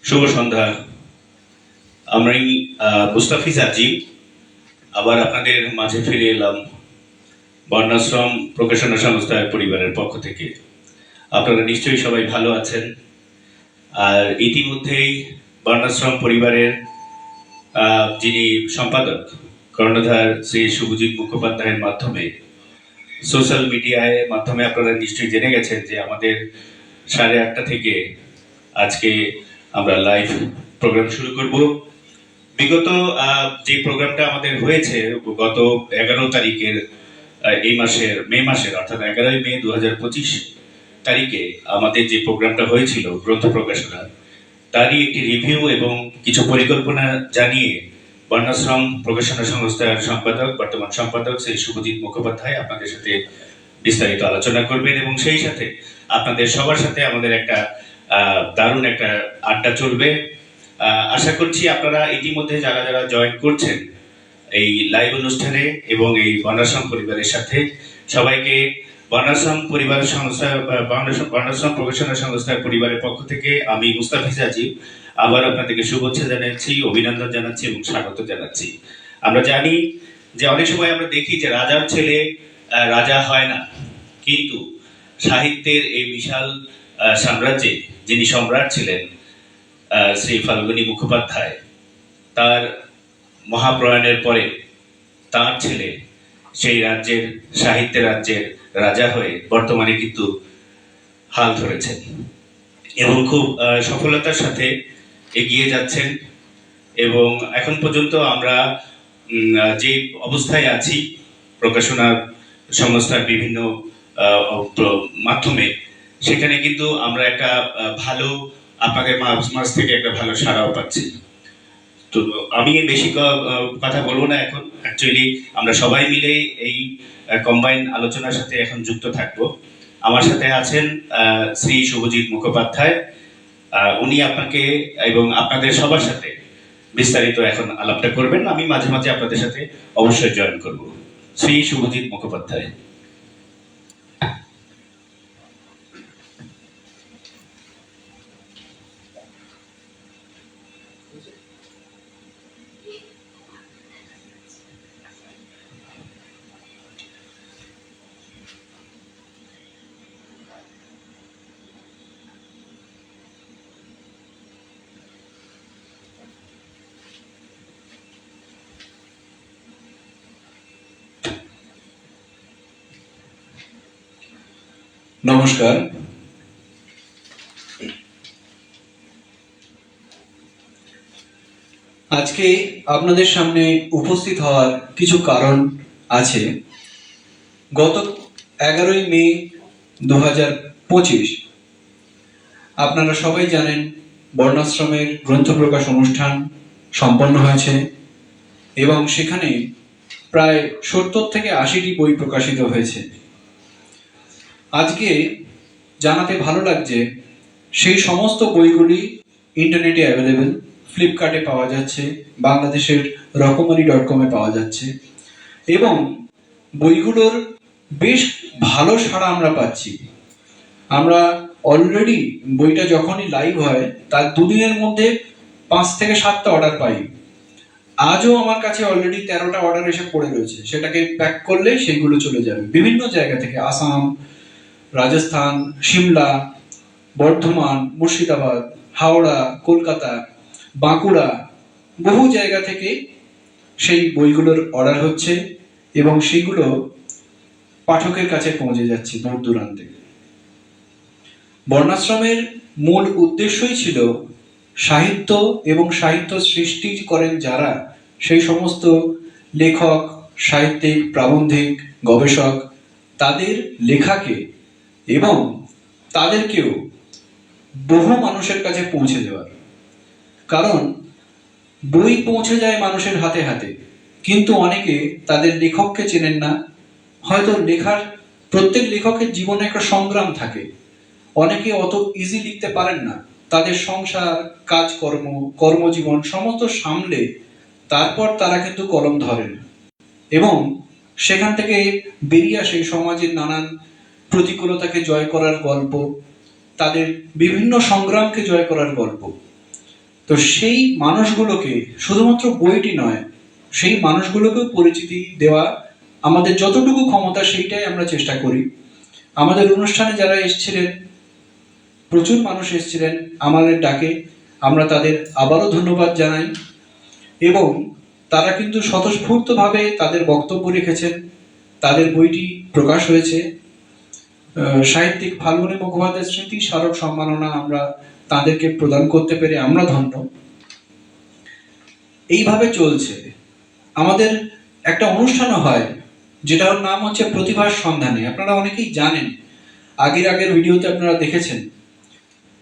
শুভ সন্ধ্যা। আমি মুস্তাফিজ আজিম আবার আপনাদের মাঝে ফিরে এলাম বর্ণাশ্রম প্রকাশনা সংস্থার পরিবারের পক্ষ থেকে। আপনারা নিশ্চয়ই সবাই ভালো আছেন। আর ইতিমধ্যেই বর্ণাশ্রম পরিবারের যিনি সম্পাদক কর্ণধার শ্রী শুভজিৎ মুখোপাধ্যায়ের মাধ্যমে সোশ্যাল মিডিয়ায় মাধ্যমে আপনারা নিশ্চয়ই জেনে গেছেন যে আমাদের 8:30 থেকে আজকে আমরা লাইভ প্রোগ্রাম শুরু করব। বিগত যে প্রোগ্রামটা আমাদের হয়েছে গত 11 তারিখের এই মাসের মে মাসের অর্থাৎ 11 মে 2025 তারিখে আমাদের যে প্রোগ্রামটা হয়েছিল গ্রন্থ প্রকাশনা, তারই একটি রিভিউ এবং কিছু পরিকল্পনা জানিয়ে বর্ণাশ্রম প্রকাশনা সংস্থার সম্পাদক বর্তমান সম্পাদক শ্রী শুভজিৎ মুখোপাধ্যায় আপনাদের সাথে বিস্তারিত আলোচনা করবেন এবং সেই সাথে আপনাদের সবার সাথে আমাদের একটা দারুণ একটা আড্ডা চলবে। আশা করছি আপনারা ইতিমধ্যে যারা যারা জয়েন করছেন এই লাইভ অনুষ্ঠানে এবং এই বর্ণাশ্রম পরিবারের সাথে, সবাইকে বর্ণাশ্রম পরিবার সংস্থা বর্ণাশ্রম প্রকাশনা সংস্থার পরিবারের পক্ষ থেকে আমি মুস্তাফিজ আজিম আবার আপনাদেরকে শুভেচ্ছা জানাচ্ছি, অভিনন্দন জানাচ্ছি এবং স্বাগত জানাচ্ছি। আমরা জানি যে অনেক সময় আমরা দেখি যে রাজার ছেলে রাজা হয় না, কিন্তু সাহিত্যের এই বিশাল সাম্রাজ্যে যিনি সম্রাট ছিলেন শ্রী ফাল্গুনী মুখোপাধ্যায়, তার মহাপ্রয়াণের পরে তার ছেলে সেই রাজ্যের সাহিত্যের রাজ্যের রাজা হয়ে বর্তমানে কিন্তু হাল ধরেছেন এবং খুব সফলতার সাথে এগিয়ে যাচ্ছেন। এবং এখন পর্যন্ত আমরা যে অবস্থায় আছি প্রকাশনা সংস্থার বিভিন্ন মাধ্যমে, সেখানে কিন্তু আমরা একটা ভালো আপনাদের মাঝ থেকে একটা ভালো সাড়াও পাচ্ছি। তো আমি বেশি কথা বলবো না এখন। অ্যাকচুয়ালি আমরা সবাই মিলে এই কম্বাইন আলোচনার সাথে এখন যুক্ত থাকবো। আমার সাথে আছেন শ্রী শুভজিৎ মুখোপাধ্যায়। উনি আপনাকে এবং আপনাদের সবার সাথে বিস্তারিত এখন আলাপটা করবেন। আমি মাঝে মাঝে আপনাদের সাথে অবশ্যই জয়েন করব। শ্রী শুভজিৎ মুখোপাধ্যায়। নমস্কার। আজকে আপনাদের সামনে উপস্থিত হওয়ার কিছু কারণ আছে। গত 11 মে 2025 আপনারা সবাই জানেন বর্ণাশ্রমের গ্রন্থ প্রকাশ অনুষ্ঠান সম্পন্ন হয়েছে এবং সেখানে প্রায় 70 থেকে 80টি বই প্রকাশিত হয়েছে। আজকে জানাতে ভালো লাগছে সেই সমস্ত বইগুলি ইন্টারনেটে অ্যাভেলেবেল, ফ্লিপকার্টে পাওয়া যাচ্ছে, বাংলাদেশের রকমারি.com-এ পাওয়া যাচ্ছে এবং বইগুলোর বেশ ভালো সাড়া আমরা পাচ্ছি। আমরা অলরেডি বইটা যখনই লাইভ হয় তার 2 দিনের মধ্যে 5 থেকে 7টা অর্ডার পাই। আজও আমার কাছে অলরেডি 13টা অর্ডার এসে পড়ে রয়েছে। সেটাকে প্যাক করলে সেইগুলো চলে যাবে বিভিন্ন জায়গা থেকে, আসাম, রাজস্থান, সিমলা, বর্ধমান, মুর্শিদাবাদ, হাওড়া, কলকাতা, বাঁকুড়া, বহু জায়গা থেকে সেই বইগুলোর অর্ডার হচ্ছে এবং সেগুলো পাঠকের কাছে পৌঁছে যাচ্ছে দূর দূরান্তে। বর্ণাশ্রমের মূল উদ্দেশ্যই ছিল সাহিত্য এবং সাহিত্য সৃষ্টি করেন যারা, সেই সমস্ত লেখক, সাহিত্যিক, প্রাবন্ধিক, গবেষক, তাদের লেখাকে এবং তাদেরকেও বহু মানুষের কাছে পৌঁছে দেওয়ার। কারণ বই পৌঁছে যায় মানুষের হাতে হাতে, কিন্তু অনেকে তাদের লেখককে চেনেন না। হয়তো প্রত্যেক লেখকের জীবনে একটা সংগ্রাম থাকে, অনেকে অত ইজি লিখতে পারেন না। তাদের সংসার, কাজকর্ম, কর্মজীবন সমস্ত সামলে তারপর তারা কিন্তু কলম ধরেন এবং সেখান থেকে বেরিয়ে আসে সমাজের নানান প্রতিকূলতাকে জয় করার গল্প, তাদের বিভিন্ন সংগ্রামকে জয় করার গল্প। তো সেই মানুষগুলোকে শুধুমাত্র বইটি নয়, সেই মানুষগুলোকেও পরিচিতি দেওয়া আমাদের যতটুকু ক্ষমতা সেইটাই আমরা চেষ্টা করি। আমাদের অনুষ্ঠানে যারা এসেছিলেন, প্রচুর মানুষ এসেছিলেন আমাদের ডাকে, আমরা তাদের আবারও ধন্যবাদ জানাই। এবং তারা কিন্তু স্বতঃস্ফূর্তভাবে তাদের বক্তব্য রেখেছেন। তাদের বইটি প্রকাশ হয়েছে। সাহিত্যিক ফাল্গুনী মুখোপাধ্যায়ের স্মৃতি স্মারক সম্মাননা আমরা তাদেরকে প্রদান করতে পেরে আমরা ধন্য। এইভাবে চলছে। আমাদের একটা অনুষ্ঠানও হয় যেটার নাম হচ্ছে প্রতিভার সন্ধানে, আপনারা অনেকেই জানেন, আগের ভিডিওতে আপনারা দেখেছেন।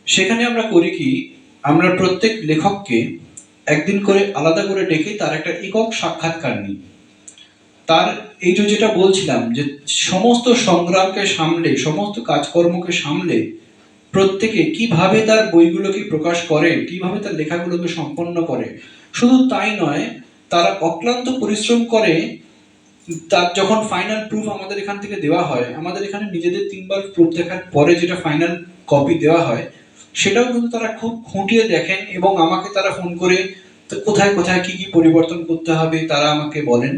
সেখানে আমরা করি কি, আমরা প্রত্যেক লেখককে একদিন করে আলাদা করে ডেকে তার একটা একক সাক্ষাৎকার নিই। তার এই যেটা বলছিলাম যে সমস্ত সংগ্রামকে সামলে, সমস্ত কাজকর্মকে সামলে প্রত্যেকে কিভাবে তার বইগুলোকে প্রকাশ করে, কিভাবে তার লেখাগুলোকে সম্পন্ন করে, শুধু তাই নয়, তারা অক্লান্ত পরিশ্রম করে। তার যখন ফাইনাল প্রুফ আমাদের এখান থেকে দেওয়া হয়, আমাদের এখানে নিজেদের 3বার প্রুফ দেখার পরে যেটা ফাইনাল কপি দেওয়া হয়, সেটাও কিন্তু তারা খুব খুঁটিয়ে দেখেন এবং আমাকে তারা ফোন করে কোথায় কোথায় কি কি পরিবর্তন করতে হবে তারা আমাকে বলেন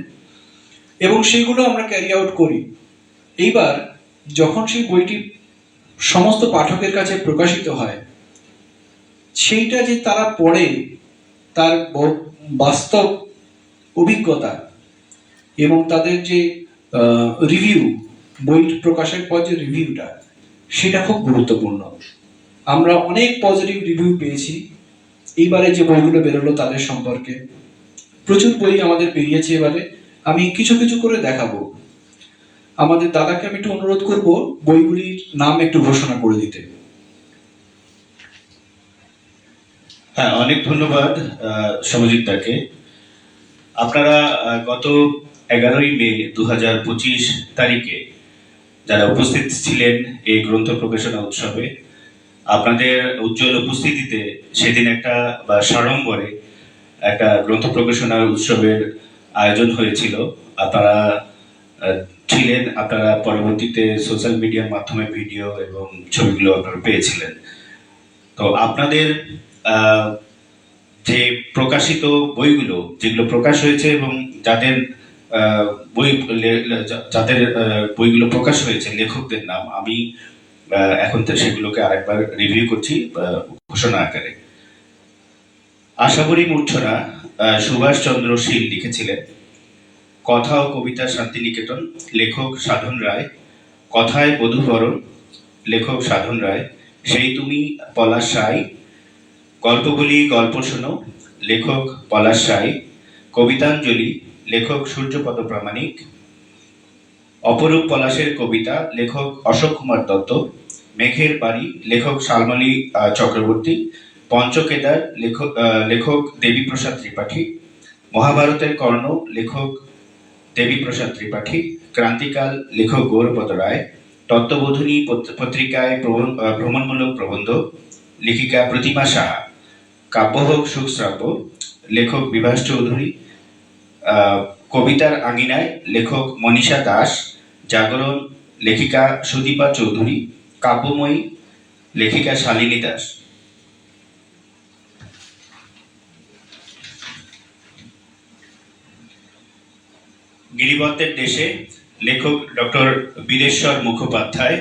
এবং সেইগুলো আমরা ক্যারি আউট করি। এইবার যখন সেই বইটি সমস্ত পাঠকের কাছে প্রকাশিত হয়, সেইটা যে তারা পড়ে, তার বাস্তব অভিজ্ঞতা এবং তাদের যে রিভিউ, বই প্রকাশের পর যে রিভিউটা, সেটা খুব গুরুত্বপূর্ণ। আমরা অনেক পজিটিভ রিভিউ পেয়েছি এইবারে যে বইগুলো বেরোলো তাদের সম্পর্কে। প্রচুর বই আমাদের বেরিয়েছে এবারে, আমি কিছু কিছু করে দেখাবো। আমাদের দাদাকে আমি একটু অনুরোধ করব বইগুলির নাম একটু ঘোষণা করে দিতে। হ্যাঁ, অনেক ধন্যবাদ সমাজিত দাকে। আপনারা গত 11ই মে 2025 তারিখে যারা উপস্থিত ছিলেন এই গ্রন্থ প্রকাশনা উৎসবে, আপনাদের উজ্জ্বল উপস্থিতিতে সেদিন একটা সাড়ম্বরে একটা গ্রন্থ প্রকাশনা উৎসবের আয়োজন হয়েছিল। আপনারা ছিলেন, আপনারা পরবর্তীতে সোশ্যাল মিডিয়ার মাধ্যমে ভিডিও এবং ছবিগুলো আপনারা পেয়েছিলেন। তো আপনাদের যে প্রকাশিত বইগুলো, যেগুলো প্রকাশ হয়েছে এবং যাদের বইগুলো প্রকাশ হয়েছে লেখকদের নাম আমি এখন তো সেগুলোকে আরেকবার রিভিউ করছি ঘোষণা আকারে। আশাবরী মূর্ছনা সুভাষচন্দ্র শীল লিখেছিলেন। কথা ও কবিতা শান্তিনিকেতন, লেখক সাধন রায়। কথায় বধূবরণ, লেখক সাধন রায়। সেই তুমি, পলাশ সাই। গল্পগুলি গল্প শোনো, লেখক পলাশ সাই। কবিতাঞ্জলি, লেখক সূর্যপদ প্রামাণিক। অপরূপ পলাশের কবিতা, লেখক অশোক কুমার দত্ত। মেঘের বাড়ি, লেখক শালমলী চক্রবর্তী। পঞ্চকেদার, লেখক দেবীপ্রসাদ ত্রিপাঠী। মহাভারতের কর্ণ, লেখক দেবীপ্রসাদ ত্রিপাঠী। ক্রান্তিকাল, লেখক গৌরপদ রায়। তত্ত্ববোধিনী পত্রিকায় ভ্রমণমূলক প্রবন্ধ, লেখিকা প্রতিমা সাহা। কাব্যভোগ সুখশ্রাব্য, লেখক বিভাস চৌধুরী। কবিতার আঙিনায়, লেখক মনীষা দাস। জাগরণ, লেখিকা সুদীপা চৌধুরী। কাব্যময়ী, লেখিকা শালিনী দাস। গিরিবর্তের দেশে, লেখক ডক্টর বীরেশ্বর মুখোপাধ্যায়।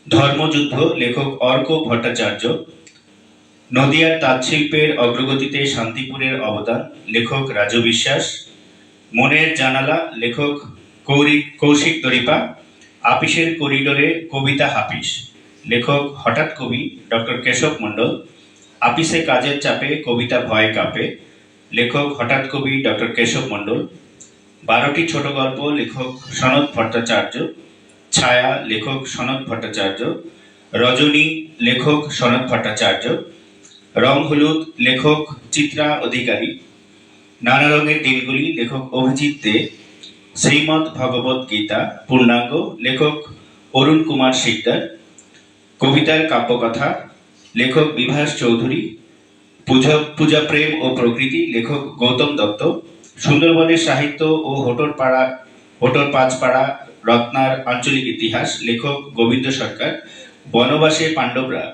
ধর্মযুদ্ধ, লেখক অর্ক ভট্টাচার্য। নদিয়ার তাঁতশিল্পের অগ্রগতিতে শান্তিপুরের অবদান, লেখক রাজু বিশ্বাস। মনের জানালা, লেখক কৌশিক দরিপা। আপিসের করিডোরে, কবিতা হাপিস, লেখক হঠাৎ কবি ডক্টর কেশব মণ্ডল। আপিসে কাজের চাপে, কবিতা ভয়ে কাঁপে, লেখক হঠাৎ কবি ডক্টর কেশব মণ্ডল। 12টি ছোট গল্প, লেখক সনৎ ভট্টাচার্য। ছায়া, লেখক সনৎ ভট্টাচার্য। রজনী, লেখক সনৎ ভট্টাচার্য। রং হলুদ, লেখক চিত্রা অধিকারী। নানা রঙের দিনগুলি, লেখক অভিজিৎ দে। শ্রীমৎ ভগবত গীতা পূর্ণাঙ্গ, লেখক অরুণ কুমার শিকদার। কবিতার কাব্যকথা, লেখক বিভাস চৌধুরী। পূজা প্রেম ও প্রকৃতি, লেখক গৌতম দত্ত। সুন্দরবনের সাহিত্য ও হোটর পাঁচপাড়া রত্নার আঞ্চলিক ইতিহাস, লেখক গোবিন্দ সরকার। বনবাসে পাণ্ডবরা,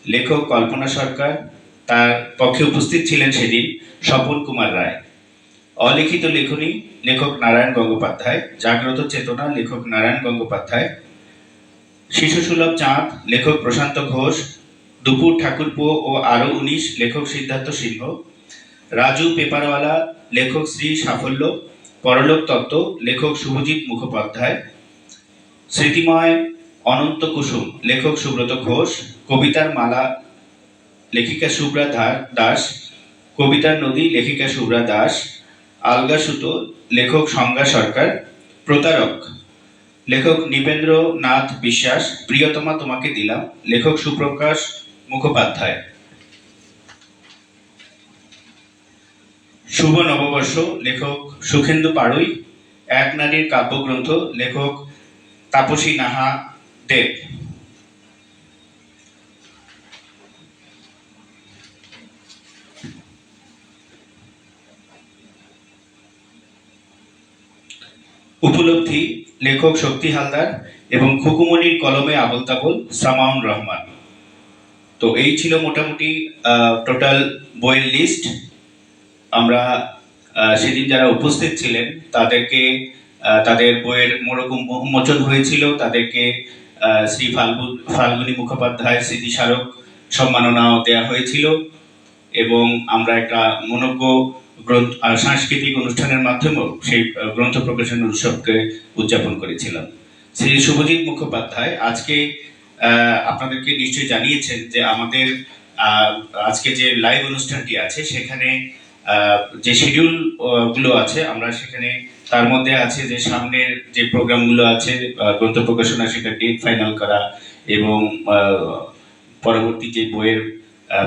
লেখক কল্পনা সরকার। তার পক্ষে উপস্থিত ছিলেন সেদিন স্বপন কুমার রায়। অলিখিত লেখনী লেখক নারায়ণ গঙ্গোপাধ্যায়, জাগ্রত চেতনা লেখক নারায়ণ গঙ্গোপাধ্যায়, শিশুসুলভ চাঁদ লেখক প্রশান্ত ঘোষ, দুপুর ঠাকুরপো ও আরো 19 লেখক সিদ্ধার্থ সিংহ, রাজু পেপারওয়ালা লেখক শ্রী সাফল্য, পরলোক তত্ত্ব লেখক শুভজিৎ মুখোপাধ্যায়, স্মৃতিময় অনন্ত কুসুম লেখক সুব্রত ঘোষ, কবিতার মালা লেখিকা শুভ্রা দাস, কবিতার নদী লেখিকা শুভ্রা দাস, আলগা সুতো লেখক সংজ্ঞা সরকার, প্রতারক লেখক নৃপেন্দ্র নাথ বিশ্বাস, প্রিয়তমা তোমাকে দিলাম লেখক সুপ্রকাশ মুখোপাধ্যায়, শুভ নববর্ষ লেখক সুখেন্দু পাড়ুই, এক নারীর কাব্যগ্রন্থ লেখক তাপসী নাহা দেব। উপলব্ধি লেখক শক্তি হালদার এবং খুকুমনির কলমে আবল তাবল সামাউন রহমান। তো এই ছিল মোটামুটি টোটাল বইয়ের লিস্ট। আমরা সেদিন যারা উপস্থিত ছিলেন তাদেরকে তাদের বইয়ের মোড়ক উন্মোচন হয়েছিল, তাদেরকে শ্রী ফাল্গুনী মুখোপাধ্যায় স্মৃতি স্মারক সম্মাননাও দেওয়া হয়েছিল এবং আমরা একটা মনোজ্ঞ সাংস্কৃতিক অনুষ্ঠানের মাধ্যমেও সেই গ্রন্থ প্রকাশন উৎসবকে উদযাপন করেছিলাম। শ্রী শুভজিৎ মুখোপাধ্যায় আজকে আপনাদেরকে নিশ্চয়ই জানিয়েছেন যে আমাদের আজকে যে লাইভ অনুষ্ঠানটি আছে সেখানে যে শিডিউল গুলো আছে আমরা সেখানে তার মধ্যে আছে যে সামনের যে প্রোগ্রামগুলো আছে গ্রন্থ প্রকাশনা সেটা ডেট ফাইনাল করা এবং পরবর্তী যে বইয়ের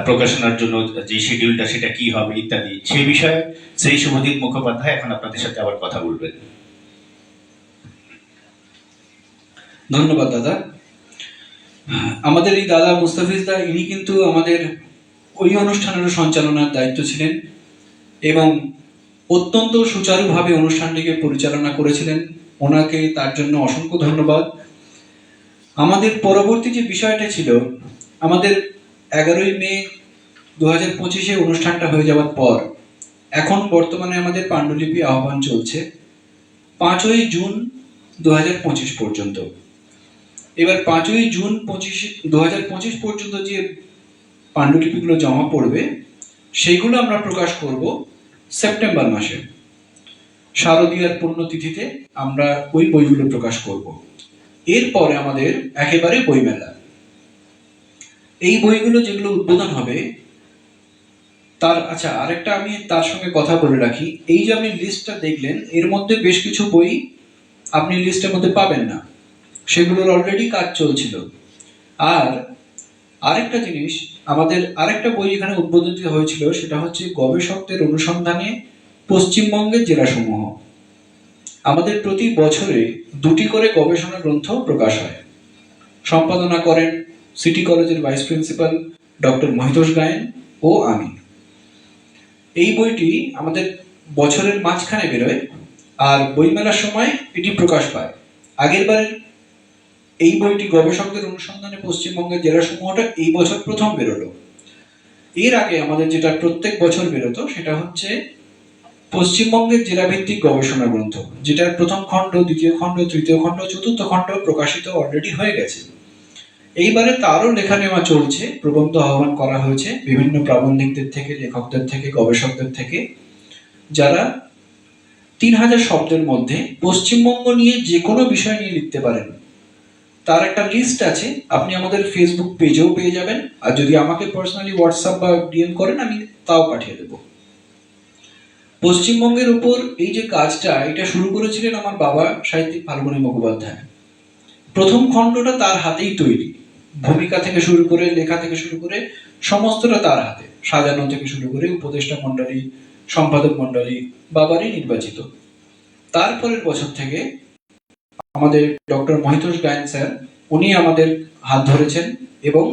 প্রকাশনার জন্য যে শিডিউলটা সেটা কি হবে ইত্যাদি সেই বিষয়ে শ্রী শুভজিৎ মুখোপাধ্যায় এখন আপনাদের সাথে আবার কথা বলবেন। ধন্যবাদ দাদা। আমাদের এই দাদা মুস্তাফিজ দা ইনি কিন্তু আমাদের ওই অনুষ্ঠানের সঞ্চালনার দায়িত্ব ছিলেন এবং অত্যন্ত সুচারুভাবে অনুষ্ঠানটিকে পরিচালনা করেছিলেন। ওনাকে তার জন্য অসংখ্য ধন্যবাদ। আমাদের পরবর্তী যে বিষয়টা ছিল, আমাদের 11ই মে 2025 অনুষ্ঠানটা হয়ে যাওয়ার পর এখন বর্তমানে আমাদের পাণ্ডুলিপি আহ্বান চলছে 5ই জুন 2025 পর্যন্ত। এবার 5ই জুন 2025 পর্যন্ত যে পাণ্ডুলিপিগুলো জমা পড়বে সেইগুলো আমরা প্রকাশ করব সেপ্টেম্বর মাসে, শারদীয়ার পুণ্যতিথিতে আমরা ওই বইগুলো প্রকাশ করব। এরপরে আমাদের একেবারে বইমেলা। এই বইগুলো যেগুলো উদ্বোধন হবে তার আরেকটা আমি তার সঙ্গে কথা বলে রাখি, এই যে আপনি লিস্টটা দেখলেন এর মধ্যে বেশ কিছু বই আপনি লিস্টের মধ্যে পাবেন না, সেগুলোর অলরেডি কাজ চলছিল। আর আরেকটা জিনিস, আমাদের আরেকটা বই এখানে উদ্বোধিত হয়েছিল, সেটা হচ্ছে গবেষকদের অনুসন্ধানে পশ্চিমবঙ্গের জেলাসমূহ। আমাদের প্রতি বছরে 2টি করে গবেষণা গ্রন্থ প্রকাশ হয়। সম্পাদনা করেন সিটি কলেজের vice principal doctor Mohitosh Gayen ও আমি। এই বইটি আমাদের বছরের মাঝখানে বেরোয় আর বইমেলার সময় এটি প্রকাশ পায়। আগের বারের এই বইটি গবেষকদের অনুসন্ধানে পশ্চিমবঙ্গের জেলাসমূহটা এই বছর প্রথম বেরোলো। এর আগে আমাদের যেটা প্রত্যেক বছর বেরোতো সেটা হচ্ছে পশ্চিমবঙ্গের জেলাভিত্তিক গবেষণা গ্রন্থ, যেটার প্রথম খণ্ড, দ্বিতীয় খণ্ড, তৃতীয় খণ্ড, চতুর্থ খণ্ড প্রকাশিত অলরেডি হয়ে গেছে। এইবারে তারও লেখা নেওয়া চলছে, প্রবন্ধ আহ্বান করা হয়েছে বিভিন্ন প্রাবন্ধিকদের থেকে, লেখকদের থেকে, গবেষকদের থেকে, যারা 3000 শব্দের মধ্যে পশ্চিমবঙ্গ নিয়ে যে কোনো বিষয় নিয়ে লিখতে পারেন। তার একটা লিস্ট আছে, আপনি আমাদের ফেসবুক পেজেও পেয়ে যাবেন, আর যদি আমাকে পার্সোনালি হোয়াটসঅ্যাপ বা ডিএম করেন আমি তাও পাঠিয়ে দেব। পশ্চিমবঙ্গের উপর এই যে কাজটা, এটা শুরু করেছিলেন আমার বাবা সাহিত্যিক ফাল্গুনী মুখোপাধ্যায়। প্রথম খণ্ডটা তার হাতেই তৈরি, ভূমিকা থেকে শুরু করে, লেখা থেকে শুরু করে সমস্তটা তার হাতে, সাজানো থেকে শুরু করে উপদেষ্টা মণ্ডলী, সম্পাদক মণ্ডলী বাবারই নির্বাচিত। তারপরের বছর থেকে আমাদের ডক্টর মহিতোষ গায়েন স্যার, উনি আমাদের হাত ধরেছেন এবং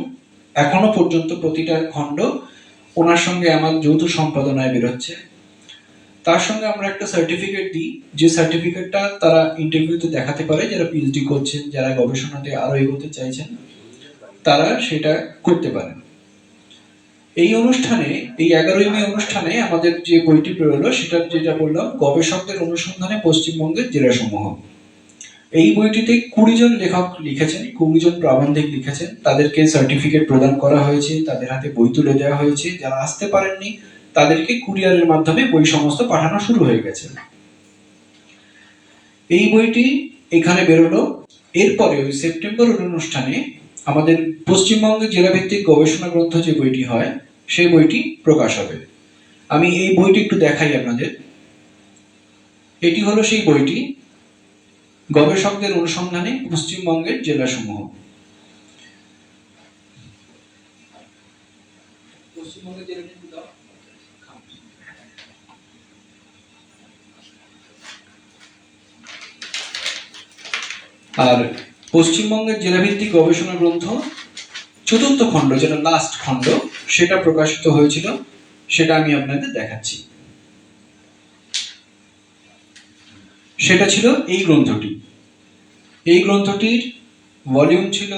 এখনো পর্যন্ত প্রতিটা খণ্ড ওনার সঙ্গে আমার যৌথ সম্পাদনায় বেরোচ্ছে। তার সঙ্গে আমরা একটা সার্টিফিকেট দিই, যে সার্টিফিকেটটা তারা ইন্টারভিউতে দেখাতে পারে, যারা পিএইচডি করছেন, যারা গবেষণাতে আরো এগোতে চাইছেন, তারা সেটা করতে পারেন। এই অনুষ্ঠানে, এই 11ই মে অনুষ্ঠানে আমাদের যে বইটি বেরোলো সেটা যেটা বললাম, গবেষকদের অনুসন্ধানে পশ্চিমবঙ্গের জেলাসমূহ। এই বইটিতে 20 জন লেখক লিখেছেন, 20 জন প্রাবন্ধিক লিখেছেন, তাদেরকে সার্টিফিকেট প্রদান করা হয়েছে, তাদের হাতে বই তুলে দেওয়া হয়েছে। যারা আসতে পারেননি তাদেরকে কুরিয়ারের মাধ্যমে বই সমস্ত পাঠানো শুরু হয়ে গেছে। এই বইটি এখানে বেরোলো। এরপরে ওই সেপ্টেম্বর অনুষ্ঠানে আমাদের পশ্চিমবঙ্গের জেলাভিত্তিক গবেষণা গ্রন্থ যে বইটি হয় সেই বইটি প্রকাশ হবে। আমি এই বইটি একটু দেখাই আপনাদের। এটি হলো সেই বইটি, গবেষকদের অনুসন্ধানে পশ্চিমবঙ্গের জেলাসমূহ। পশ্চিমবঙ্গের জেলাভিত্তিক আর পশ্চিমবঙ্গের জেলাভিত্তিক গবেষণা গ্রন্থ 4র্থ খণ্ড, যেটা লাস্ট খণ্ড, সেটা প্রকাশিত হয়েছিল। সেটা আমি আপনাদের দেখাচ্ছি। সেটা ছিল এই গ্রন্থটি। এই গ্রন্থটির ভলিউম ছিল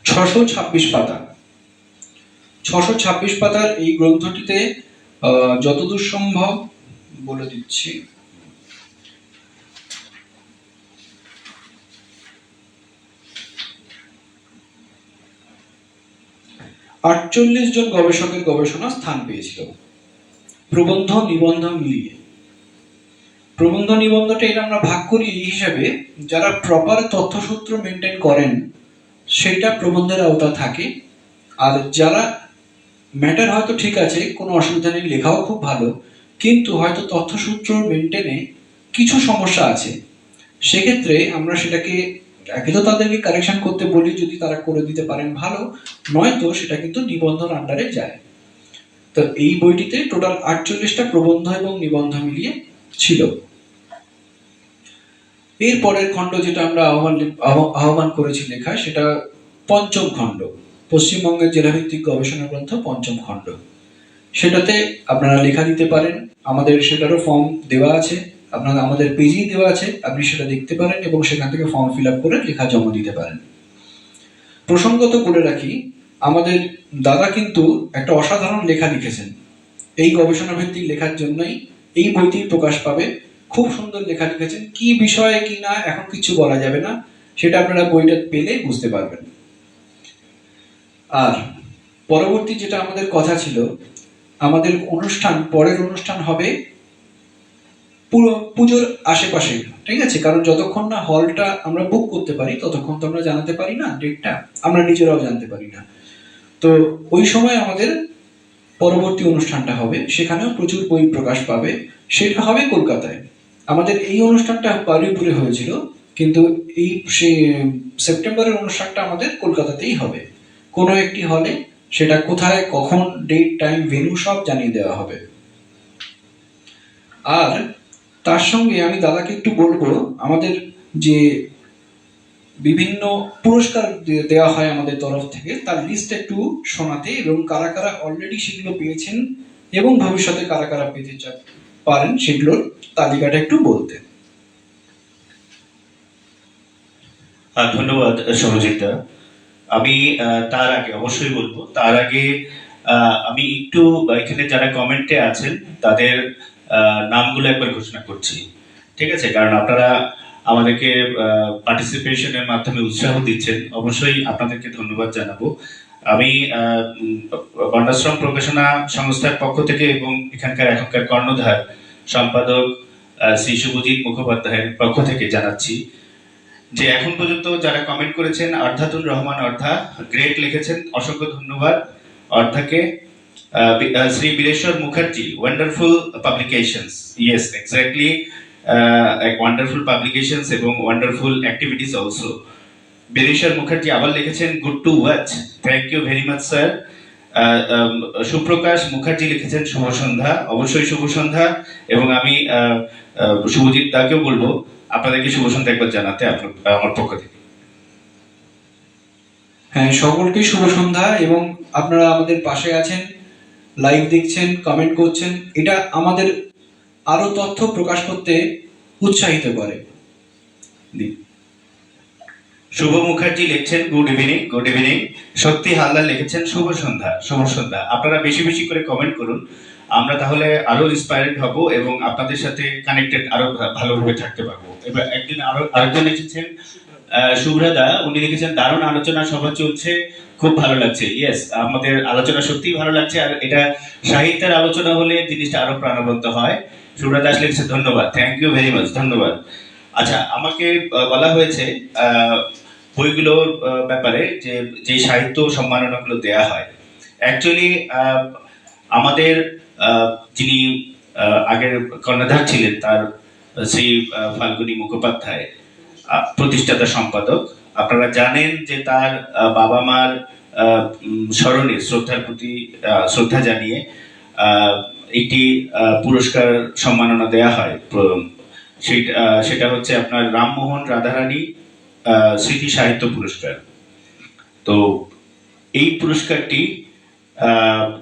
626 পাতা। 626 পাতার এই গ্রন্থটিতে যতদূর সম্ভব বলে দিচ্ছি, 48 জন গবেষকের গবেষণা স্থান পেয়েছিল, প্রবন্ধ নিবন্ধ মিলিয়ে। প্রবন্ধ নিবন্ধটা এটা আমরা ভাগ করি এই হিসাবে, যারা প্রপার তথ্যসূত্র মেনটেন করেন সেটা প্রবন্ধের আওতা থাকে, আর যারা ম্যাটার হয়তো ঠিক আছে, কোনো অসুবিধা নেই, লেখাও খুব ভালো, কিন্তু হয়তো তথ্যসূত্র মেনটেনে কিছু সমস্যা আছে, সেক্ষেত্রে আমরা সেটাকে একে তো তাদেরকে কারেকশন করতে বলি, যদি তারা করে দিতে পারেন ভালো, নয়তো সেটা কিন্তু নিবন্ধন আন্ডারে যায়। তো এই বইটিতে টোটাল 48টা প্রবন্ধ এবং নিবন্ধ মিলিয়ে ছিল। এর পরের খণ্ড যেটা আমরা আহ্বান করেছি লেখা, সেটা 5ম খণ্ড, পশ্চিমবঙ্গের জেলাভিত্তিক গবেষণা গ্রন্থ 5ম খণ্ড। সেটাতে আপনারা লেখা দিতে পারেন, আমাদের সেটারও ফর্ম দেওয়া আছে, আপনারা আমাদের পেজেই দেওয়া আছে, আপনি সেটা দেখতে পারেন এবং সেখান থেকে ফর্ম ফিল আপ করে লেখা জমা দিতে পারেন। প্রসঙ্গত বলে রাখি, আমাদের দাদা কিন্তু একটা অসাধারণ লেখা লিখেছেন। এই গবেষণা ভিত্তিক লেখার জন্যই এই বইটি প্রকাশ পাবে। খুব সুন্দর লেখা লিখেছেন, কি বিষয়ে কি না এখন কিছু বলা যাবে না, সেটা আপনারা বইটা পেলে বুঝতে পারবেন। আর পরবর্তী যেটা আমাদের কথা ছিল, আমাদের অনুষ্ঠান, পরের অনুষ্ঠান হবে পুজোর আশেপাশে, ঠিক আছে? কারণ যতক্ষণ না হলটা আমরা বুক করতে পারি ততক্ষণ তো আমরা জানাতে পারি না ডেটটা, আমরা নিজেরাও জানতে পারি না। তো ওই সময় আমাদের পরবর্তী অনুষ্ঠানটা হবে, সেখানেও প্রচুর বই প্রকাশ পাবে। সেটা হবে কলকাতায়। আমাদের এই অনুষ্ঠানটা বারুইপুরে হয়েছিল, কিন্তু এই সেপ্টেম্বরের অনুষ্ঠানটা আমাদের কলকাতাতেই হবে, কোনো একটি হলে। সেটা কোথায়, কখন, ডেট, টাইম, ভেন্যু সব জানিয়ে দেওয়া হবে। আর তার সঙ্গে আমি দাদাকে একটু বলবো, আমাদের যে বিভিন্ন পুরস্কার দেওয়া হয় আমাদের তরফ থেকে, তার লিস্ট একটু শোনাতে, এবং কারা কারা অলরেডি সেগুলো পেয়েছেন এবং ভবিষ্যতে কারা কারা পেতে পারেন সেগুলোর তালিকাটা একটু বলতে। ধন্যবাদ সৌরজিৎ দা। আমি তার আগে অবশ্যই বলবো, তার আগে আমি একটু এখানে যারা কমেন্টে আছেন তাদের নামগুলো একবার ঘোষণা করছি, ঠিক আছে? কারণ আপনারা আমাদেরকে পার্টিসিপেশনের মাধ্যমে উৎসাহ দিচ্ছেন, অবশ্যই আপনাদেরকে ধন্যবাদ জানাবো। আমি বর্ণাশ্রম প্রকাশনা সংস্থার পক্ষ থেকে এবং এখানকার এখনকার কর্ণধার সম্পাদক শ্রী শুভজিৎ মুখোপাধ্যায়ের পক্ষ থেকে জানাচ্ছি যে এখন পর্যন্ত যারা কমেন্ট করেছেন, অর্ধাতুল রহমান অর্ধা গ্রেট লিখেছেন, অসংখ্য ধন্যবাদ অর্ধাকে। Shri Bireshwar Mukherjee, wonderful publications, yes exactly, wonderful publications এবং wonderful activities also. Bireshwar Mukherjee আবার লিখেছেন good to watch, thank you very much sir. Suprakash Mukherjee লিখেছেন শুভ সন্ধ্যা, অবশ্যই শুভ সন্ধ্যা। এবং আমি শুভজিৎ দাকেও বলবো আপনাদেরকে শুভ সন্ধ্যা একবার জানাতে আমার পক্ষ থেকে। হ্যাঁ, সকলকে শুভ সন্ধ্যা। এবং আপনারা আমাদের পাশে আছেন, লাইভ দেখছেন, কমেন্ট করছেন, এটা আমাদের আরো তথ্য প্রকাশ করতে উৎসাহিত করে। শুভ মুখার্জি লিখছেন গুড ইভিনিং, গুড ইভিনিং। শক্তি হালদার লিখেছেন শুভ সন্ধ্যা, শুভ সন্ধ্যা। আপনারা বেশি বেশি করে কমেন্ট করুন, আমরা তাহলে আরো ইন্সপায়ার্ড হব এবং আপনাদের সাথে কানেক্টেড আরো ভালোভাবে থাকতে পারবো। এবার একদিন আরেকজন লিখেছেন শুভ্রাদা, উনি লিখেছেন দারুণ আলোচনা সভা চলছে, খুব ভালো লাগছে। ইয়েস, আমাদের আলোচনা সত্যিই ভালো লাগছে, আর এটা সাহিত্যের আলোচনা হলে জিনিসটা আরো প্রাণবন্ত হয়। শুভ্রা দাস লিখছে ধন্যবাদ, থ্যাংক ইউ ভেরি মাচ, ধন্যবাদ। আচ্ছা, আমাকে বলা হয়েছে বইগুলোর ব্যাপারে যে যে সাহিত্য সম্মাননাগুলো দেয়া হয়। অ্যাকচুয়ালি আমাদের যিনি আগের কর্ণধার ছিলেন, তার শ্রী ফাল্গুনী মুখোপাধ্যায় প্রতিষ্ঠাতা সম্পাদক। আপনারা জানেন যে তার বাবা মার স্মরণে শ্রদ্ধার প্রতি শ্রদ্ধা জানিয়ে একটি পুরস্কার সম্মাননা দেয়া হয়। সেটা হচ্ছে আপনার রামমোহন রাধারানী স্মৃতি সাহিত্য পুরস্কার। তো এই পুরস্কারটি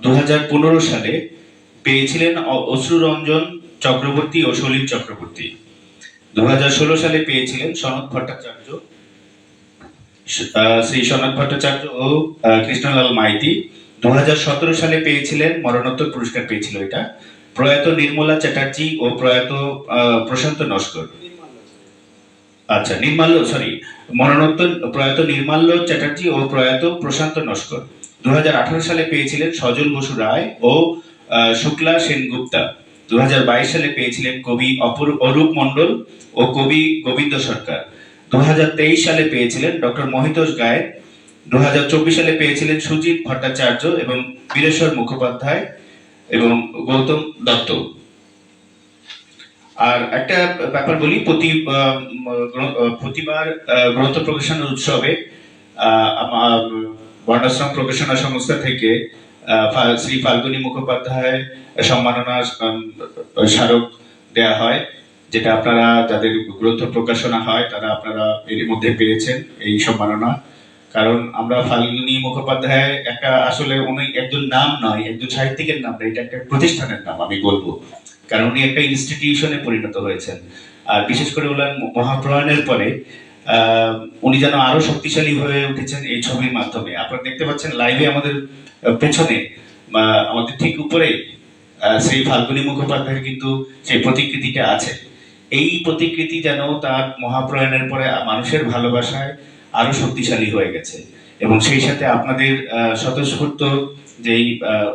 2015 সালে পেয়েছিলেন অশ্রুরঞ্জন চক্রবর্তী ও সলিল চক্রবর্তী। 2016 সালে পেয়েছিলেন সনৎ ভট্টাচার্য, শ্রী সনৎ ভট্টাচার্য ও কৃষ্ণলাল মাইতি। 2017 সালে পেয়েছিলেন, মরণোত্তর পুরস্কার পেয়েছিল এটা, প্রয়াত নির্মলা চ্যাটার্জি ও প্রয়াত প্রশান্ত নস্কর। আচ্ছা, মরণোত্তর প্রয়াত নির্মাল্য চ্যাটার্জি ও প্রয়াত প্রশান্ত নস্কর। 2018 সালে পেয়েছিলেন সজল বসু রায় ও শুক্লা সেনগুপ্তা। 2022 সালে পেয়েছিলেন কবি অরূপ মণ্ডল ও কবি গোবিন্দ সরকার। 2023 সালে পেয়েছিলেন ডক্টর মহিতোষ গায়েন। 2024 সালে পেয়েছিলেন সুজিত ভট্টাচার্য এবং বীরেশ্বর মুখোপাধ্যায় এবং গৌতম দত্ত। আর একটা ব্যাপার বলি, প্রতিবার গ্রন্থ প্রকাশনা উৎসবে বর্ণাশ্রম প্রকাশনা সংস্থা থেকে শ্রী ফাল্গুনী মুখোপাধ্যায় সম্মাননা স্মারক দেয়া হয়, যেটা আপনারা যাদের গ্রন্থ প্রকাশনা হয় তারা আপনারা এর মধ্যে পেয়েছেন এই সম্মাননা। কারণ আমরা ফাল্গুনী মুখোপাধ্যায় একটা আসলে উনি একজন নাম নয়, একজন সাহিত্যিকের নাম নয়, এটা একটা প্রতিষ্ঠানের নাম আমি বলবো, কারণ উনি একটা ইনস্টিটিউশনে পরিণত হয়েছেন। আর বিশেষ করে ওনার মহাপ্রয়াণের পরে উনি যেন আরো শক্তিশালী হয়ে উঠেছেন এই ছবির মাধ্যমে। আপনারা দেখতে পাচ্ছেন লাইভে আমাদের পেছনে আমাদের ঠিক উপরে শ্রী ফাল্গুনী মুখোপাধ্যায়ের কিন্তু সেই প্রতিকৃতিটা আছে। এই প্রতিকৃতি যেন তার মহাপ্রয়াণের পরে মানুষের ভালোবাসায় আরো শক্তিশালী হয়ে গেছে, এবং সেই সাথে আপনাদের স্বতঃস্ফূর্ত যেই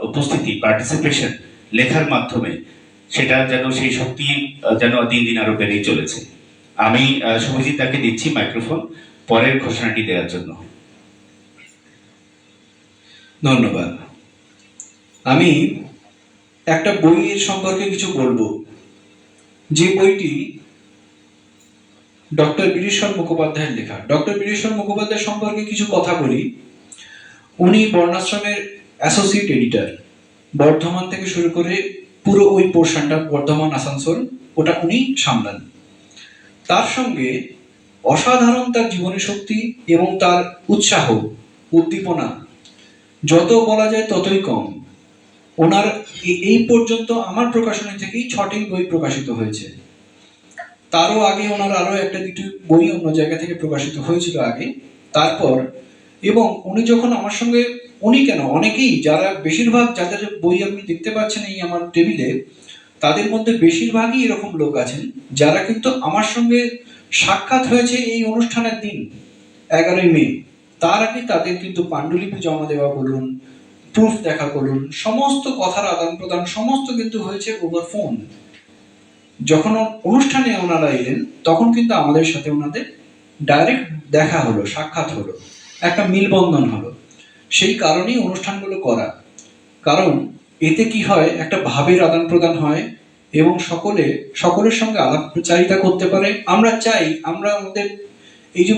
উপস্থিতি, পার্টিসিপেশন লেখার মাধ্যমে, সেটা যেন সেই শক্তি যেন দিন দিন আরো বেড়েই চলেছে। আমি শুভজিৎ তাকে দিচ্ছি মাইক্রোফোন পরের ঘোষণাটি দেওয়ার জন্য। ধন্যবাদ। আমি একটা বইয়ের সম্পর্কে কিছু বলবো, যে বইটি ডক্টর বীরেশ্বর মুখোপাধ্যায়ের লেখা। ডক্টর বীরেশ্বর মুখোপাধ্যায় সম্পর্কে কিছু কথা বলি। উনি বর্ণাশ্রমের অ্যাসোসিয়েট এডিটর। বর্ধমান থেকে শুরু করে পুরো ওই পোর্শনটা, বর্ধমান আসানসোল, ওটা উনি সামলান। তার সঙ্গে অসাধারণ তার জীবনী শক্তি এবং তার উৎসাহ, উদ্দীপনা, যত বলা যায় ততই কম। ওনার এই পর্যন্ত আমার প্রকাশনী থেকেই 6টি বই প্রকাশিত হয়েছে। তারও আগে ওনার আরো একটা দুটি বই অন্য জায়গা থেকে প্রকাশিত হয়েছিল আগে, তারপর। এবং উনি যখন আমার সঙ্গে, উনি কেন, অনেকেই, যারা বেশিরভাগ যাদের বই আপনি দেখতে পাচ্ছেন এই আমার টেবিলে, তাদের মধ্যে বেশিরভাগই এরকম লোক আছেন যারা কিন্তু আমার সঙ্গে সাক্ষাৎ হয়েছে এই অনুষ্ঠানের দিন 11ই মে। তার আগে তাদের কিন্তু পাণ্ডুলিপি জমা দেওয়া বলুন, প্রুফ দেখা বলুন, সমস্ত কথার আদান প্রদান সমস্ত কিন্তু হয়েছে ওভার ফোন। যখন অনুষ্ঠানে ওনারা এলেন তখন কিন্তু আমাদের সাথে ওনাদের ডাইরেক্ট দেখা হলো, সাক্ষাৎ হলো, একটা মিলবন্ধন হলো। সেই কারণেই অনুষ্ঠানগুলো করা, কারণ এতে কি হয়, একটা ভাবের আদান প্রদান হয় এবং সকলের সঙ্গে আলাপচারিতা করতে পারে। আমরা চাই, আমরা আমাদের এই যে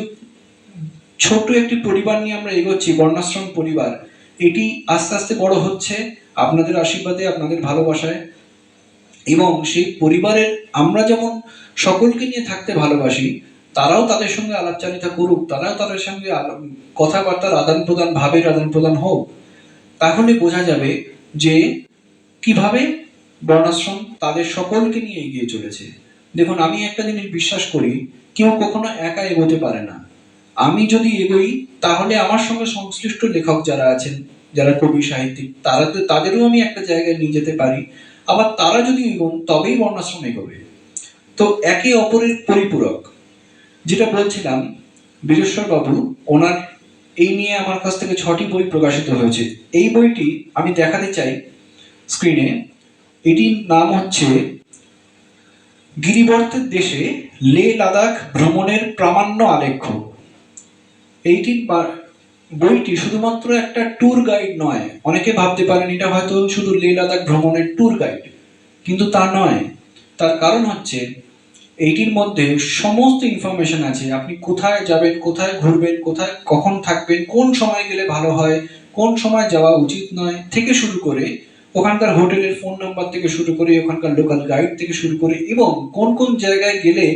ছোট একটি পরিবার নিয়ে আমরা এগোচ্ছি, বর্ণাশ্রম পরিবার, এটি আস্তে আস্তে বড় হচ্ছে আপনাদের আশীর্বাদে, আপনাদের ভালোবাসায়। এবং সেই পরিবারের আমরা যেমন সকলকে নিয়ে থাকতে ভালোবাসি, তারাও তাদের সঙ্গে আলাপচারিতা করুক, তারাও তাদের সঙ্গে কথাবার্তার আদান প্রদান, ভাবের আদান প্রদান হোক। তাহলে বোঝা যাবে যে কিভাবে বর্ণাশ্রম তাদের সকলকে নিয়ে এগিয়ে চলেছে। দেখুন, আমি একটা জিনিস বিশ্বাস করি, কেউ কখনো একা এগোতে পারে না। আমি যদি এগোই তাহলে আমার সঙ্গে সংশ্লিষ্ট লেখক যারা আছেন, যারা কবি সাহিত্যিক, তাদেরও আমি একটা জায়গায় নিয়ে যেতে পারি। আবার তারা যদি এগোন তবেই বর্ণাশ্রম এগোবে। তো একে অপরের পরিপূরক। যেটা বলছিলাম, বীরেশ্বর বাবু ওনার এই নিয়ে আমার কাছ থেকে 6টি বই প্রকাশিত হয়েছে। এই বইটি আমি দেখাতে চাই স্ক্রিনে। এটির নাম হচ্ছে গিরিবর্তের দেশে লে লাদাখ ভ্রমণের প্রামাণ্য আলেখ্য। বইটি শুধুমাত্র একটা ট্যুর গাইড নয়। অনেকে ভাবতে পারেন এটা হয়তো শুধু লে লাদাখ ভ্রমণের ট্যুর গাইড, কিন্তু তা নয়। তার কারণ হচ্ছে এইটির মধ্যে সমস্ত ইনফরমেশন আছে। আপনি কোথায় যাবেন, কোথায় ঘুরবেন, কোথায় কখন থাকবেন, কোন সময় গেলে ভালো হয়, কোন সময় যাওয়া উচিত নয় থেকে শুরু করে, ওখানকার হোটেলের ফোন নাম্বার থেকে শুরু করে, ওখানকার লোকাল গাইড থেকে শুরু করে, এবং কোন কোন জায়গায় গেলে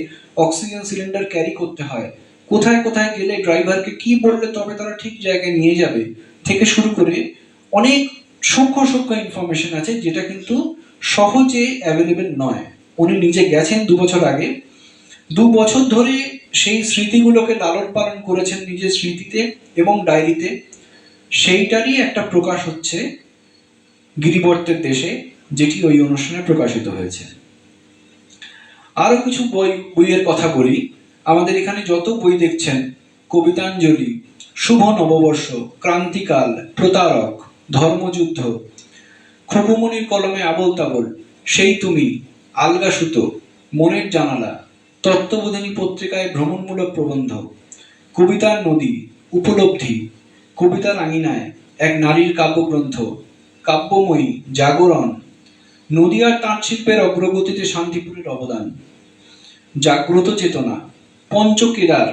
অক্সিজেন সিলিন্ডার ক্যারি করতে হয়, কোথায় কোথায় গেলে ড্রাইভারকে কি বললে তবে তারা ঠিক জায়গায় নিয়ে যাবে থেকে শুরু করে অনেক সূক্ষ্ম সূক্ষ্ম ইনফরমেশন আছে, যেটা কিন্তু সহজে অ্যাভেলেবেল নয়। উনি নিজে গেছেন 2 বছর আগে, 2 বছর ধরে সেই স্মৃতিগুলোকে লালন পালন করেছেন নিজের স্মৃতিতে এবং ডায়েরিতে। সেইটারই একটা প্রকাশ হচ্ছে গিরিবর্তের দেশে, যেটি ওই অনুষ্ঠানে প্রকাশিত হয়েছে। আরো কিছু বইয়ের কথা বলি। আমাদের এখানে যত বই দেখছেন, কবিতাঞ্জলি, শুভ নববর্ষ, ক্রান্তিকাল, প্রতারক, ধর্মযুদ্ধ, খুকুমনির কলমে আবোল তাবোল, সেই তুমি, আলগা সুতো, মনের জানালা, তত্ত্ববোধিনী পত্রিকায় ভ্রমণমূলক প্রবন্ধ, কবিতার নদী, উপলব্ধি, কবিতার আঙিনায়, এক নারীর কাব্যগ্রন্থ, কাব্যময়ী, জাগরণ, নদিয়ার তাঁত শিল্পের অগ্রগতিতে শান্তিপুরের অবদান, জাগ্রত চেতনা, পঞ্চকেদার,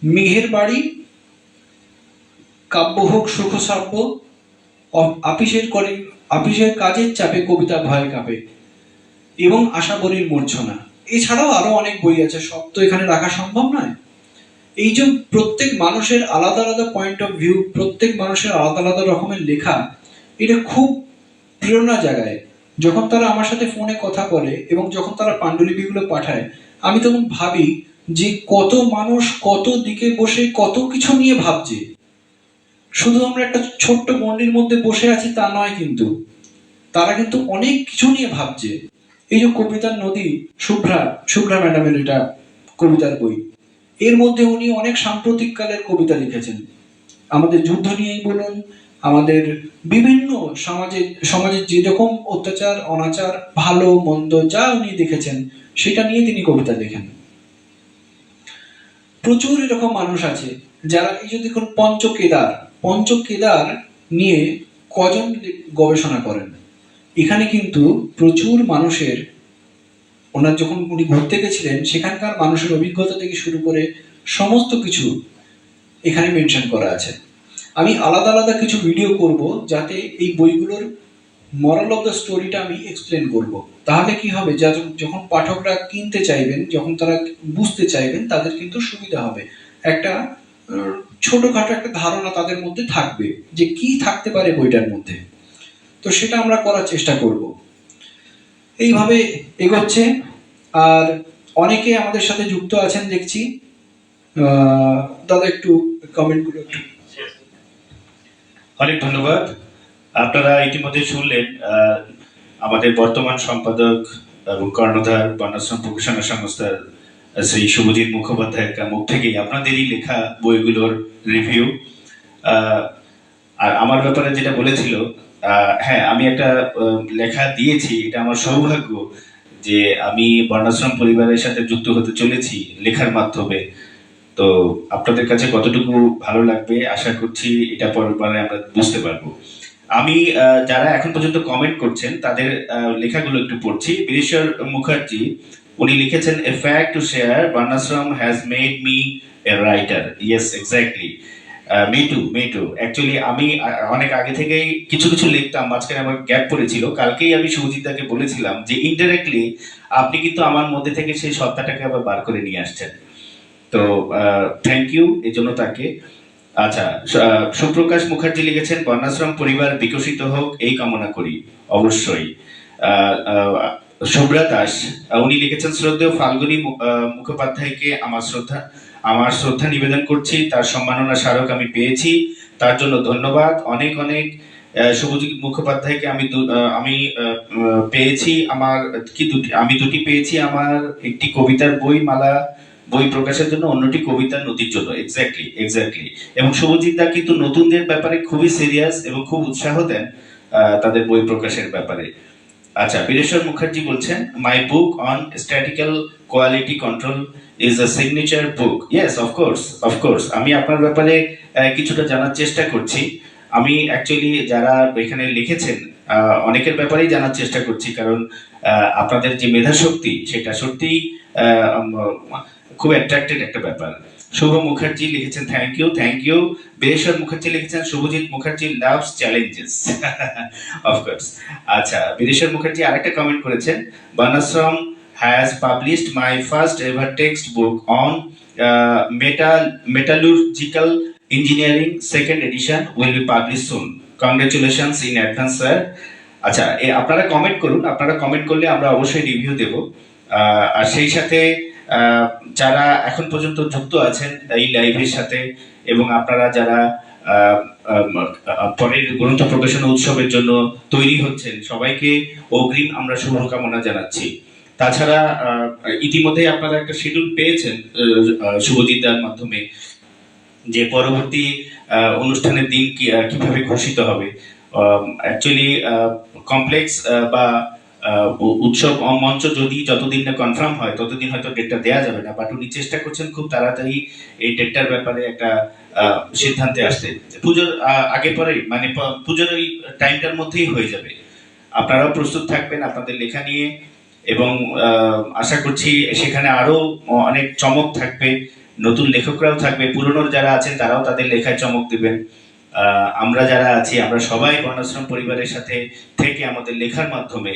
মেঘের বাড়ি, কাব্য হোক সুখসাব্য, আপিসের কাজের চাপে কবিতা ভয় কাঁপে, এবং আশাবরীর মূর্ছনা। এছাড়াও আরো অনেক বই আছে, সব তো এখানে রাখা সম্ভব নয়। এই যে প্রত্যেক মানুষের আলাদা আলাদা পয়েন্ট অফ ভিউ, প্রত্যেক মানুষের আলাদা আলাদা রকমের লেখা, এটা খুব প্রেরণা জাগায়। যখন তারা আমার সাথে ফোনে কথা বলে এবং যখন তারা পাণ্ডুলিপিগুলো পাঠায়, আমি তখন ভাবি যে কত মানুষ কত দিকে বসে কত কিছু নিয়ে ভাবছে। শুধু আমরা একটা ছোট্ট গণ্ডির মধ্যে বসে আছি তা নয়, কিন্তু তারা কিন্তু অনেক কিছু নিয়ে ভাবছে। এই যে কবিতার নদী, শুভ্রা ম্যাডামের এটা কবিতার বই। এর মধ্যে উনি অনেক সাম্প্রতিক কালের কবিতা লিখেছেন। আমাদের যুদ্ধ নিয়েই বলুন, আমাদের বিভিন্ন সমাজের যেরকম অত্যাচার অনাচার ভালো মন্দ যা উনি দেখেছেন সেটা নিয়ে তিনি কবিতা লেখেন। প্রচুর এরকম মানুষ আছে যারা, এই যে দেখুন পঞ্চকেদার নিয়ে কজন গবেষণা করেন। এখানে কিন্তু প্রচুর মানুষের, ওনার যখন উনি ঘুরতে গেছিলেন সেখানকার মানুষের অভিজ্ঞতা থেকে শুরু করে সমস্ত কিছু এখানে মেনশন করা আছে। আমি আলাদা আলাদা কিছু ভিডিও করব, যাতে এই বইগুলোর মরাল অফ দ্য স্টোরিটা আমি এক্সপ্লেন করব। তাহলে কি হবে, যখন পাঠকরা কিনতে চাইবেন, যখন তারা বুঝতে চাইবেন, তাদের কিন্তু সুবিধা হবে। একটা ছোটখাটো একটা ধারণা তাদের মধ্যে থাকবে যে কি থাকতে পারে বইটার মধ্যে। তো সেটা আমরা করার চেষ্টা করব। এইভাবে এগোচ্ছে। আর অনেকে আমাদের সাথে যুক্ত আছেন দেখছি। দাদা একটু কমেন্টগুলো একটু। অনেক ধন্যবাদ। আপনারা ইতিমধ্যে শুনলেন আমাদের বর্তমান সম্পাদক এবং কর্ণধার বর্ণাশ্রম প্রকাশনা সংস্থার শ্রী শুভজিৎ মুখোপাধ্যায়ের মুখ থেকেই আপনাদেরই লেখা বইগুলোর রিভিউ। আর আমার ব্যাপারে যেটা বলেছিল, হ্যাঁ, আমি একটা লেখা দিয়েছি। এটা আমার সৌভাগ্য যে আমি বর্ণাশ্রম পরিবারের সাথে যুক্ত হতে চলেছি লেখার মাধ্যমে। তো আপনাদের কাছে কতটুকু ভালো লাগবে আশা করছি এটা পরবারে আমরা বুঝতে পারবো। আমি যারা এখন পর্যন্ত কমেন্ট করছেন তাদের লেখাগুলো একটু পড়ছি। বীরেশ্বর মুখার্জি, উনি লিখেছেন, a fact to share, Barnashram has made me a writer. Yes, exactly. Me too actually আমি অনেক আগে থেকেই কিছু কিছু লিখতাম, মাঝখানে আমার গ্যাপ পড়েছিল। কালকেই আমি সুজিতাকে বলেছিলাম যে ইনডাইরেক্টলি আপনি কিন্তু আমার মধ্যে থেকে সেই সত্তাটাকে আবার বার করে নিয়ে আসছেন। তো থ্যাংক ইউ এই জন্য তাকে। আচ্ছা, সুপ্রকাশ মুখার্জি লিখেছেন, বর্ণাশ্রম পরিবার বিকশিত হোক এই কামনা করি। অবশ্যই শুভ্রা দাস, উনি লিখেছেন, শ্রদ্ধেয় ফাল্গুনী মুখোপাধ্যায়কে আমার শ্রদ্ধা নিবেদন করছি। তার সম্মাননা স্মারক আমি পেয়েছি, তার জন্য ধন্যবাদ। অনেক অনেক শুভজিৎ মুখোপাধ্যায়কে আমি পেয়েছি, আমি দুটি পেয়েছি। আমার একটি কবিতার বই প্রকাশের জন্য, অন্যটি কবিতার নথির জন্য। এক্স্যাক্টলি। এবং শুভজিৎ দা কিন্তু নতুনদের ব্যাপারে খুবই সিরিয়াস এবং খুব উৎসাহ দেন তাদের বই প্রকাশের ব্যাপারে। আচ্ছা, বীরেশ্বর মুখার্জি বলছেন, my book on statical quality control is a signature book. Yes, of course আমি আপনার ব্যাপারে কিছুটা জানার চেষ্টা করছি। আমি অ্যাকচুয়ালি যারা এখানে লিখেছেন অনেকের ব্যাপারেই জানার চেষ্টা করছি, কারণ আপনাদের যে মেধাশক্তি সেটা সত্যিই খুব অ্যাট্রাক্টেড একটা ব্যাপার। শুভ মুখার্জি লিখেছেন, থ্যাংক ইউ। বীরেশ্বর মুখার্জি লিখেছেন, Subhajit Mukherjee loves challenges. Of course. আচ্ছা, বীরেশ্বর মুখার্জি আরেকটা কমেন্ট করেছেন, বর্ণাশ্রম has published my first ever textbook on metallurgical engineering. Second edition will be published soon. Congratulations in advance, sir. আচ্ছা, আপনারা কমেন্ট করলে আমরা অবশ্যই রিভিউ দেব। আর সেই সাথে যারা এখন পর্যন্ত যুক্ত আছেন এই লাইভের সাথে, এবং আপনারা যারা পরের গ্রন্থ প্রকাশনা উৎসবের জন্য তৈরি হচ্ছেন, সবাইকে অগ্রিম আমরা শুভকামনা জানাচ্ছি। তাছাড়া ইতিমধ্যে আপনারা একটা শিডিউল পেয়েছেন শুভজিৎ দার মাধ্যমে, যে পরবর্তী অনুষ্ঠানের দিন কিভাবে ঘোষিত হবে। অ্যাকচুয়ালি কমপ্লেক্স বা উৎসব মঞ্চ যতদিন না কনফার্ম হয় ততদিন হয়তো ডেটটা দেওয়া যাবে না, বাট উনি চেষ্টা করছেন খুব তাড়াতাড়ি এই ডেটটার ব্যাপারে একটা সিদ্ধান্তে আসতে। পুজোর আগে পরে, মানে পুজোর ওই টাইমটার মধ্যেই হয়ে যাবে। আপনারাও প্রস্তুত থাকবেন আপনাদের লেখা নিয়ে, এবং আশা করছি সেখানে আরো অনেক চমক থাকবে, নতুন লেখকরাও থাকবে, পুরনো যারা আছেন তারাও তাদের লেখায় চমক দিবেন। আমরা যারা আছি আমরা সবাই বর্ণাশ্রম পরিবারের সাথে থেকে আমাদের লেখার মাধ্যমে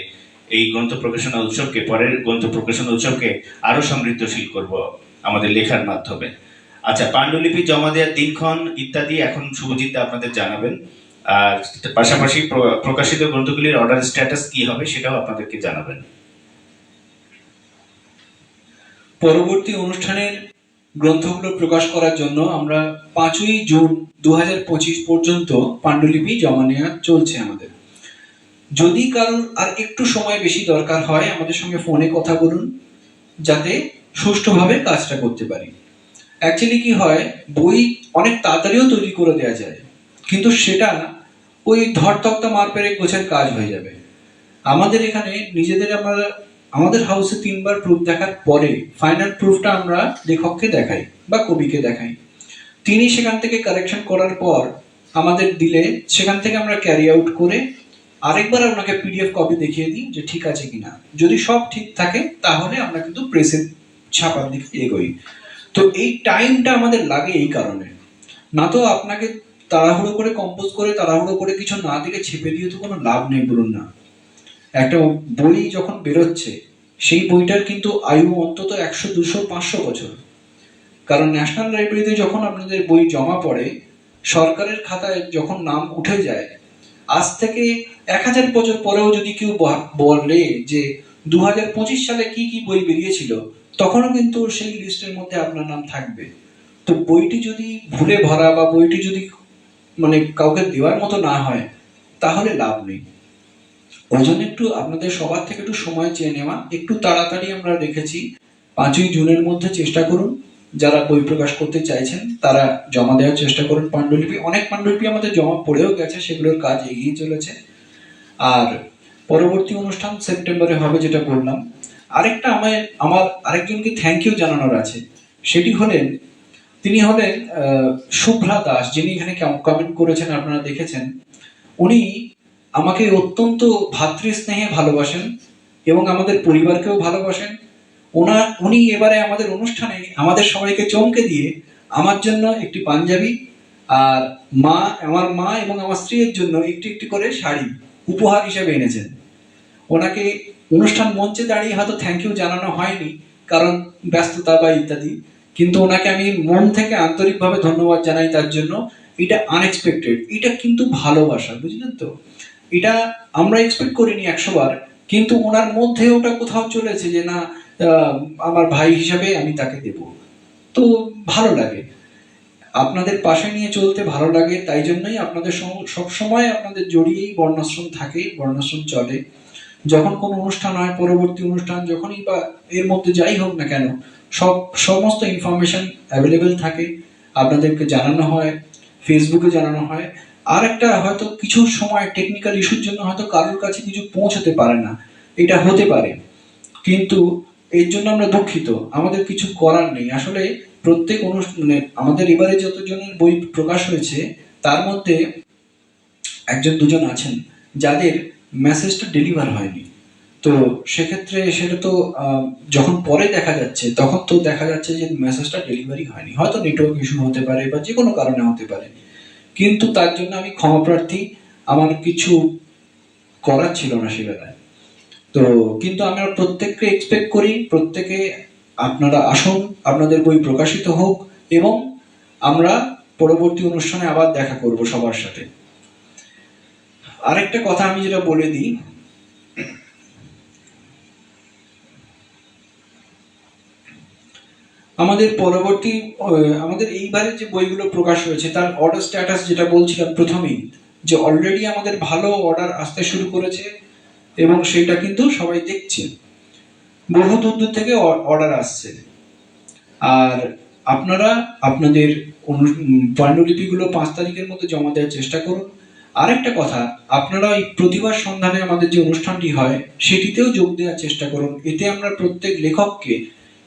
এই গ্রন্থ প্রকাশনা উৎসবকে, পরের গ্রন্থ প্রকাশনা উৎসবকে আরো সমৃদ্ধশীল করব আমাদের লেখার মাধ্যমে। আচ্ছা, পাণ্ডুলিপি জমা দেওয়ার দিনক্ষণ ইত্যাদি এখন শুভজিৎ আপনাদের জানাবেন, আর পাশাপাশি প্রকাশিত গ্রন্থগুলির অর্ডার স্ট্যাটাস কি হবে সেটাও আপনাদেরকে জানাবেন। পরবর্তী অনুষ্ঠানের গ্রন্থগুলো প্রকাশ করার জন্য আমরা 5ই জুন 2025 পর্যন্ত পাণ্ডুলিপি জমা নেওয়া চলছে আমাদের। যদি কারোর আর একটু সময় বেশি দরকার হয়, আমাদের সঙ্গে ফোনে কথা বলুন, যাতে সুষ্ঠুভাবে কাজটা করতে পারি। অ্যাকচুয়ালি কি হয়, বই অনেক তাড়াতাড়িও তৈরি করে দেওয়া যায়, কিন্তু সেটা ওই ধরতক্তা মার পেরে গোছের কাজ হয়ে যাবে। আমাদের এখানে আমাদের হাউসে 3বার প্রুফ দেখার পরে ফাইনাল প্রুফটা আমরা লেখককে দেখাই বা কবিকে দেখাই। তিনি সেখান থেকে কারেকশন করার পর আমাদের দিলে সেখান থেকে আমরা ক্যারি আউট করে আরেকবার আপনাকে পিডিএফ কপি দেখিয়ে দিই যে ঠিক আছে কিনা। যদি সব ঠিক থাকে তাহলে আমরা কিন্তু প্রেসে ছাপার দিকে এগোই। তো এই টাইমটা আমাদের লাগে এই কারণে, না তো আপনাকে তাড়াহুড়ো করে কম্পোজ করে তাড়াহুড়ো করে কিছু না দিলে ছেপে দিয়ে তো কোনো লাভ নেই, বলুন না। একটা বই যখন বেরোচ্ছে সেই বইটার কিন্তু আয়ু অন্তত 100, 200, 500 বছর। কারণ ন্যাশনাল লাইব্রেরিতে যখন আপনাদের বই জমা পড়ে, সরকারের খাতায় যখন নাম উঠে যায়, আজ থেকে 1000 বছর পরেও যদি কেউ বলে যে 2025 সালে কি কি বই বেরিয়েছিল, তখনও কিন্তু সেই লিস্টের মধ্যে আপনার নাম থাকবে। তো বইটি যদি ভুলে ভরা বা বইটি যদি মানে কাউকে দেওয়ার মতো না হয়, তাহলে লাভ নেই। ওই জন্য একটু আপনাদের সবার থেকে একটু সময় চেয়ে নেওয়া, একটু তাড়াতাড়ি আমরা রেখেছি। 5ই জুনের মধ্যে চেষ্টা করুন, যারা বই প্রকাশ করতে চাইছেন তারা জমা দেওয়ার চেষ্টা করুন পাণ্ডুলিপি। অনেক পাণ্ডুলিপি আমাদের জমা পড়েও গেছে, সেগুলোর কাজ এগিয়ে চলেছে। আর পরবর্তী অনুষ্ঠান সেপ্টেম্বরে হবে, যেটা বললাম। আরেকটা আমার আরেকজনকে থ্যাংক ইউ জানানোর আছে। তিনি হলেন শুভ্রা দাস, যিনি এখানে কমেন্ট করেছেন, আপনারা দেখেছেন। উনি আমাকে অত্যন্ত ভ্রাতৃস্নেহে ভালোবাসেন এবং আমাদের পরিবারকেও ভালোবাসেন। উনি এবারে আমাদের অনুষ্ঠানে আমাদের সবাইকে চমকে দিয়ে আমার জন্য একটি পাঞ্জাবি আর আমার মা এবং আমার স্ত্রীর জন্য একটি একটি করে শাড়ি উপহার হিসেবে এনেছেন। ওনাকে অনুষ্ঠান মঞ্চে দাঁড়িয়ে হয়তো থ্যাংক ইউ জানানো হয়নি, কারণ ব্যস্ততা বা ইত্যাদি, কিন্তু ওনাকে আমি মন থেকে আন্তরিকভাবে ধন্যবাদ জানাই তার জন্য। এটা আনএক্সপেক্টেড, এটা কিন্তু ভালোবাসা, বুঝলেন তো। এটা আমরা এক্সপেক্ট করিনি 100 বার, কিন্তু ওনার মধ্যে ওটা কোথাও চলেছে যে না, আমার ভাই হিসাবে আমি তাকে দেব। তো ভালো লাগে, আপনাদের পাশে নিয়ে চলতে ভালো লাগে, তাই জন্যই আপনাদের সব সময় আপনাদের জড়িয়েই বর্ণাশ্রম থাকে, বর্ণাশ্রম চলে। যখন কোনো অনুষ্ঠান হয়, পরবর্তী অনুষ্ঠান যখনই বা এর মধ্যে যাই হোক না কেন, সমস্ত ইনফরমেশন অ্যাভেলেবেল থাকে, আপনাদেরকে জানানো হয়, ফেসবুকে জানানো হয়। আর একটা হয়তো কিছু সময় টেকনিক্যাল ইস্যুর জন্য হয়তো কারোর কাছে কিছু পৌঁছতে পারে না, এটা হতে পারে, কিন্তু এর জন্য আমরা দুঃখিত, আমাদের কিছু করার নেই। আসলে প্রত্যেক অনুষ্ঠানে আমাদের এবারে যতজনের বই প্রকাশ হয়েছে তার মধ্যে একজন দুজন আছেন যাদের মেসেজটা ডেলিভার হয়নি। তো সেক্ষেত্রে সেটা তো যখন পরে দেখা যাচ্ছে তখন তো দেখা যাচ্ছে যে মেসেজটা ডেলিভারি হয়নি, হয়তো নেটওয়ার্ক ইস্যু হতে পারে বা যে কোনো কারণে হতে পারে, কিন্তু তার জন্য আমি ক্ষমা প্রার্থী, আমার কিছু করার ছিল না সে বেলায়। তো কিন্তু আমরা প্রত্যেককে এক্সপেক্ট করি, প্রত্যেকে আপনারা আসুন, আপনাদের বই প্রকাশিত হোক, এবং আমরা পরবর্তী অনুষ্ঠানে আবার দেখা করব সবার সাথে। আরেকটা কথা আমি যেটা বলে দিই, আমাদের পরবর্তী আমাদের এইবারে যে বইগুলো প্রকাশ হয়েছে তার অর্ডার স্ট্যাটাস যেটা বলছিলাম প্রথমেই, যে অলরেডি আমাদের ভালো অর্ডার আসতে শুরু করেছে এবং সেটা কিন্তু সবাই দেখছে, বহু দূর দূর থেকে অর্ডার আসছে। আর আপনারা আপনাদের পাণ্ডুলিপিগুলো 5 তারিখের মধ্যে জমা দেওয়ার চেষ্টা করুন। আরেকটা কথা, আপনারা এই প্রতিভার সন্ধানে আমাদের যে অনুষ্ঠানটি হয় সেটিতেও যোগ দেওয়ার চেষ্টা করুন। এতে আমরা প্রত্যেক লেখককে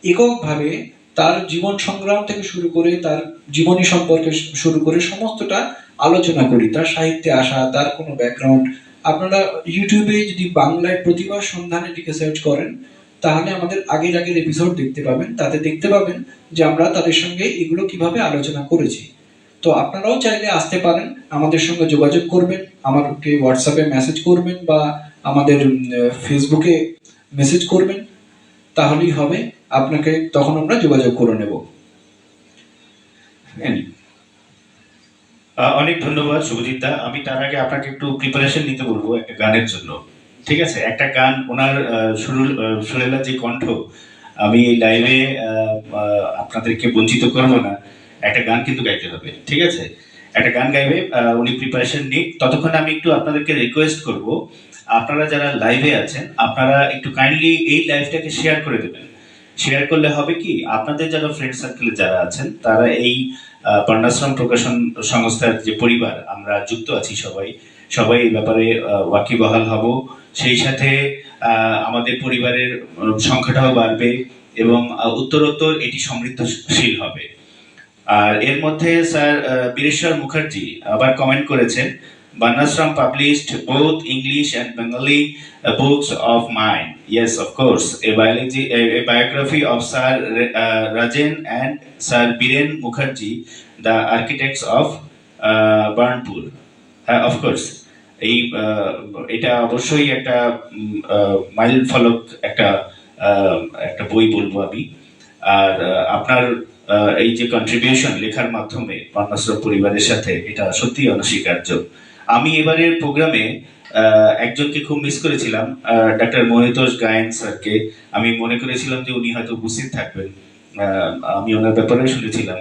এককভাবে তার জীবন সংগ্রাম থেকে শুরু করে তার জীবনী সম্পর্কে শুরু করে সমস্তটা আলোচনা করি, তার সাহিত্যে আসা, তার কোনো ব্যাকগ্রাউন্ড। আপনারা ইউটিউবে যদি বাংলায় প্রতিভার সন্ধানে লিখে সার্চ করেন তাহলে আমাদের আগের আগের এপিসোড দেখতে পাবেন, তাতে দেখতে পাবেন যে আমরা তাদের সঙ্গে এগুলো কিভাবে আলোচনা করেছি। তো আপনারাও চাইলে আসতে পারেন, আমাদের সঙ্গে যোগাযোগ করবেন, আমাকে হোয়াটসঅ্যাপে মেসেজ করবেন বা আমাদের ফেসবুকে মেসেজ করবেন, তাহলেই হবে, আপনাকে তখন আমরা যোগাযোগ করে নেব। অনেক ধন্যবাদ শুভজিৎ দা। আমি তার আগে আপনাকে একটু প্রিপারেশন নিতে বলবো একটা গানের জন্য, ঠিক আছে? একটা গান ওনার সুরেলা যে কণ্ঠ, আমি লাইভে আপনাদেরকে বঞ্চিত করবো না, একটা গান কিন্তু গাইতে হবে, ঠিক আছে? একটা গান গাইবে, উনি প্রিপারেশন নিক। ততক্ষণ আমি একটু আপনাদেরকে রিকোয়েস্ট করব, আপনারা যারা লাইভে আছেন আপনারা একটু কাইন্ডলি এই লাইভটাকে শেয়ার করে দেবেন। শেয়ার করলে হবে কি, আপনাদের যারা ফ্রেন্ড সার্কেলে যারা আছেন তারা এই বর্ণাশ্রম প্রকাশন সংস্থার যে পরিবার আমরা যুক্ত আছি, সবাই সবাই এই ব্যাপারে ওয়াকিবহাল হব। সেই সাথে আমাদের পরিবারের সংখ্যাটাও বাড়বে এবং উত্তরোত্তর এটি সমৃদ্ধশীল হবে। আর এর মধ্যে স্যার বীরেশ্বর মুখার্জি আবার কমেন্ট করেছেন, Varnashram published both English and Bengali books of mine. Yes, of course. A biography of Sir Rajen and Sir Biren Mukherjee, the architects of Burnpur. Of course. এটা অবশ্যই একটা মাইল ফলক, একটা একটা বই বলবো আমি। আর আপনার এই যে কন্ট্রিবিউশন লেখার মাধ্যমে বর্ণাশ্রম পরিবারের সাথে, এটা সত্যি অনস্বীকার্য। আমি এবারের প্রোগ্রামে একজনকে খুব মিস করেছিলাম, ডাক্তার মহিতোষ গায়েন স্যারকে। আমি মনে করেছিলাম যে উনি হয়তো উপস্থিত থাকবেন, আমি ওনার ব্যাপারে শুনেছিলাম।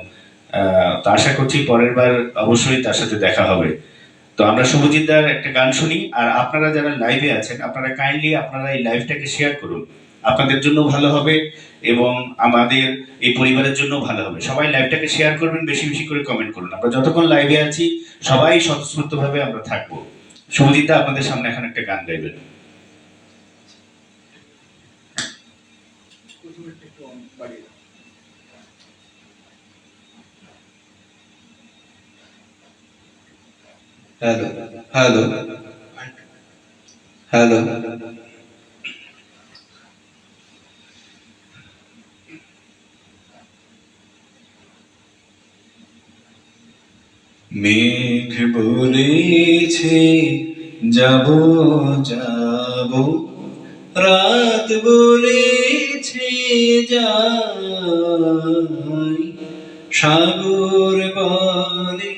তো আশা করছি পরের বার অবশ্যই তার সাথে দেখা হবে। তো আমরা শুভজিৎ দার একটা গান শুনি, আর আপনারা যারা লাইভে আছেন আপনারা কাইন্ডলি আপনারা এই লাইভটাকে শেয়ার করুন, আপনাদের জন্য ভালো হবে এবং আমাদের এই পরিবারের জন্য ভালো হবে। সবাই লাইভটাকে শেয়ার করবেন, বেশি বেশি করে কমেন্ট করুন। আমরা যতক্ষণ লাইভে আছি সবাই স্বতঃস্ফূর্ত ভাবে আমরা থাকবো। শুভজিৎ দা আপনাদের সামনে এখন একটা গান গাইবেন। হ্যালো হ্যালো হ্যালো মেঘ বলেছে যাব যাব, রাত বলেছে যাই, সাগর বলে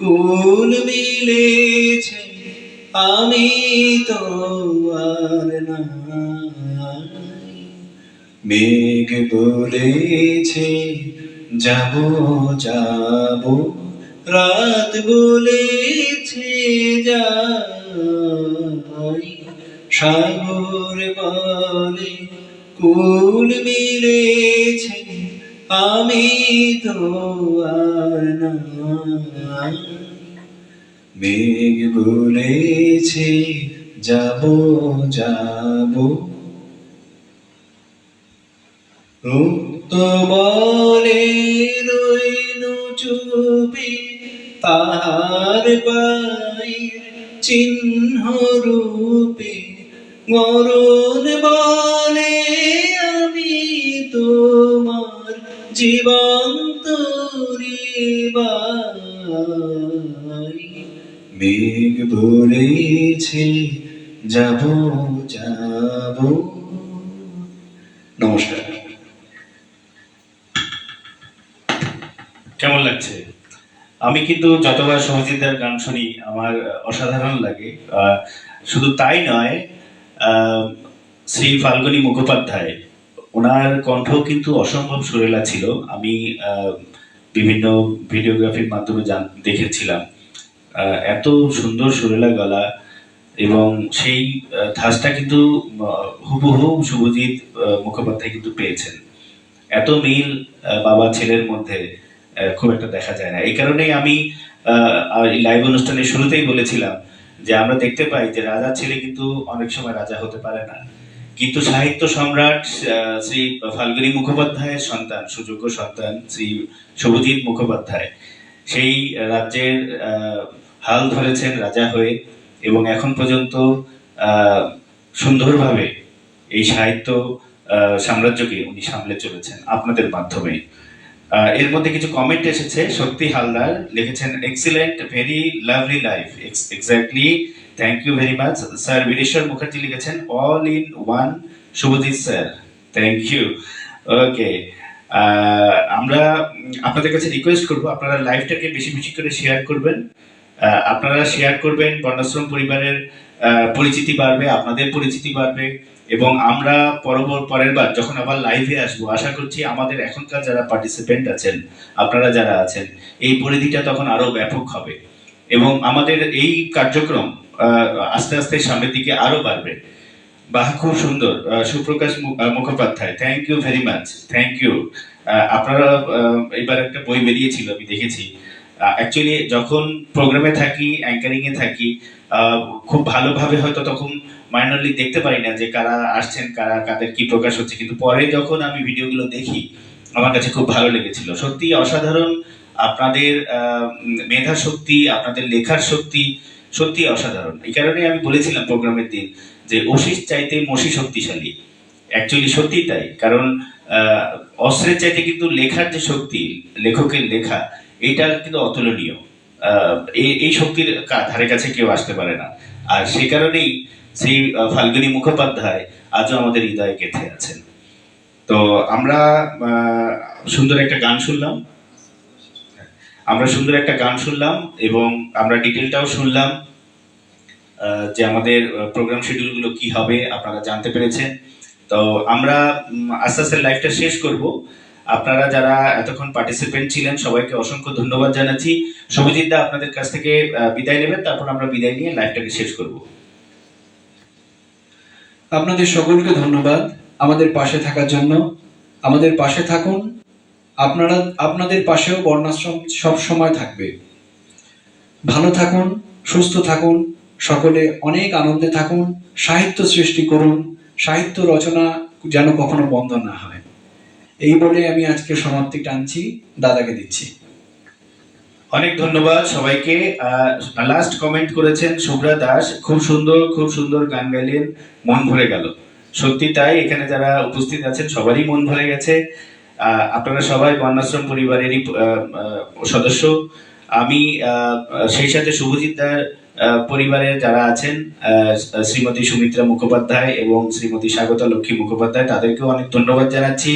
কুল মিলেছে আমি তো আর নাই। মেঘ বলেছে যাব যাব, রাত বলেছে যাই, সাগর বলে কুল মিলেছে, আমি তো আর নাই। মেঘ বলেছে যাব যাব, তো বলে রইনু চুপি, তাহার পায়ের চিহ্ন রূপে। মরণ বলে আমি তোমার জীবন তরিবাই। মেঘ বলেছে যাব যাব। নমস্কার। কেমন লাগছে? আমি কিন্তু যতবার সহজিৎদার গান শুনি আমার অসাধারণ লাগে। শুধু তাই নয়, আহ, শ্রী ফাল্গুনী মুখোপাধ্যায়, ওনার কণ্ঠ কিন্তু অসম্ভব সুরেলা ছিল। আমি বিভিন্ন ভিডিওগ্রাফির মাধ্যমে দেখেছিলাম এত সুন্দর সুরেলা গলা, এবং সেই ধাঁচটা কিন্তু হুবহু শুভজিৎ মুখোপাধ্যায় কিন্তু পেয়েছেন। এত মিল বাবা ছেলের মধ্যে খুব একটা দেখা যায় না। এই কারণেই আমি লাইভ অনুষ্ঠানের শুরুতেই বলেছিলাম যে আমরা দেখতে পাই যে রাজার ছেলে কিন্তু অনেক সময় রাজা হতে পারে না, কিন্তু সাহিত্য সম্রাট শ্রী ফাল্গুনী মুখোপাধ্যায়ের সন্তান, সুযোগ্য সন্তান শ্রী শুভজিৎ মুখোপাধ্যায় সেই রাজ্যের হাল ধরেছেন রাজা হয়ে, এবং এখন পর্যন্ত সুন্দরভাবে এই সাহিত্য সাম্রাজ্যকে উনি সামলে চলেছেন আপনাদের মাধ্যমে। এর মধ্যে কিছু কমেন্ট এসেছে। শক্তি হালদার লিখেছেন, excellent, very lovely life. Exactly, thank you very much. Sir Bireshwar Mukherjee লিখেছেন, all in one Shubhajit sir, thank you. Okay, আমরা আপনাদের কাছে রিকোয়েস্ট করবো আপনারা লাইভটাকে বেশি বেশি করে শেয়ার করবেন। আপনারা শেয়ার করবেন, বর্ণাশ্রম পরিবারের পরিচিতি বাড়বে, আপনাদের পরিচিতি বাড়বে, এবং আমরা পরের বার যখন আবার লাইভে আসবো, আশা করছি আমাদের এখনকার যারা পার্টিসিপেন্ট আছেন, আপনারা যারা আছেন, এই পরিধিটা তখন আরো ব্যাপক হবে, এবং আমাদের এই কার্যক্রম আস্তে আস্তে সামনের দিকে আরো বাড়বে। বাহ, খুব সুন্দর। Suprakash Mukhopadhyay, thank you very much, thank you. আপনারা এবার একটা বই বেরিয়েছিল, আমি দেখেছি। অ্যাকচুয়ালি যখন প্রোগ্রামে থাকি, অ্যাঙ্কারিং এ থাকি, খুব ভালোভাবে হয়তো তখন মাইনরলি দেখতে পারি না যে কারা আসছেন, কাদের কি প্রকাশ হচ্ছে, কিন্তু পরে যখন আমি ভিডিওগুলো দেখি আমার কাছে খুব ভালো লেগেছিল। সত্যি অসাধারণ আপনাদের মেধা শক্তি, আপনাদের লেখার শক্তি সত্যি অসাধারণ। এই কারণে আমি বলেছিলাম প্রোগ্রামের দিন যে অশিস চাইতে মসি শক্তিশালী। অ্যাকচুয়ালি সত্যি তাই, কারণ অস্ত্রের চাইতে কিন্তু লেখার যে শক্তি, লেখকের লেখা, এটা কিন্তু অতুলনীয়। এই শক্তির ধারে কাছে কেউ আসতে পারে না। আর সে কারণেই শ্রী ফাল্গুনী মুখোপাধ্যায় আজও আমাদের হৃদয়ে গেঁথে আছেন। তো আমরা সুন্দর একটা গান শুনলাম, এবং আমরা ডিটেলটাও শুনলাম যে আমাদের প্রোগ্রাম শিডিউলগুলো কি হবে, আপনারা জানতে পেরেছেন। তো আমরা আস্তে আস্তে লাইভটা শেষ করব। আপনারা যারা এতক্ষণ পার্টিসিপেন্ট ছিলেন সবাইকে অসংখ্য ধন্যবাদ জানাচ্ছি। শুভজিৎ দা আপনাদের কাছ থেকে বিদায় নেবেন, তারপর আমরা বিদায় নিয়ে লাইভটাকে শেষ করব। আপনাদের সকলকে ধন্যবাদ আমাদের পাশে থাকার জন্য। আমাদের পাশে থাকুন, আপনাদের পাশেও বর্ণাশ্রম সব সময় থাকবে। ভালো থাকুন, সুস্থ থাকুন, সকলে অনেক আনন্দে থাকুন, সাহিত্য সৃষ্টি করুন, সাহিত্য রচনা যেন কখনো বন্ধ না হয়। এই বলে আমি আজকে সমাপ্তি টানছি, দাদাকে দিচ্ছি। অনেক ধন্যবাদ সবাইকে। লাস্ট কমেন্ট করেছেন শুভ্রা দাস, খুব সুন্দর গান গাইলেন, মন ভরে গেল। সত্যি তাই, এখানে যারা উপস্থিত আছেন সবারই মন ভরে গেছে। আপনারা সবাই বর্ণাশ্রম পরিবারেরই সদস্য। আমি সেই সাথে শুভজিৎ দার পরিবারের যারা আছেন, শ্রীমতী সুমিত্রা মুখোপাধ্যায় এবং শ্রীমতী স্বাগতা লক্ষ্মী মুখোপাধ্যায়, তাদেরকেও অনেক ধন্যবাদ জানাচ্ছি।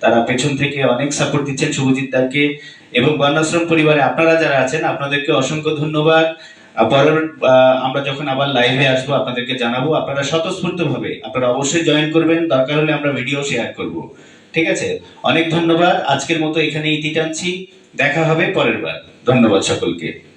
তারা পেছন থেকে অনেক সাপোর্ট দিচ্ছেন শুভজিৎ দাকে। এবং বর্ণাশ্রম পরিবারে আপনারা যারা আছেন আপনাদেরকে অসংখ্য ধন্যবাদ। পরের আমরা যখন আবার লাইভে আসবো আপনাদেরকে জানাবো, আপনারা স্বতঃস্ফূর্তভাবে আপনারা অবশ্যই জয়েন করবেন, দরকার হলে আমরা ভিডিও শেয়ার করব। ঠিক আছে, অনেক ধন্যবাদ। আজকের মতো এখানে ইতি টানছি, দেখা হবে পরের বার। ধন্যবাদ সকলকে।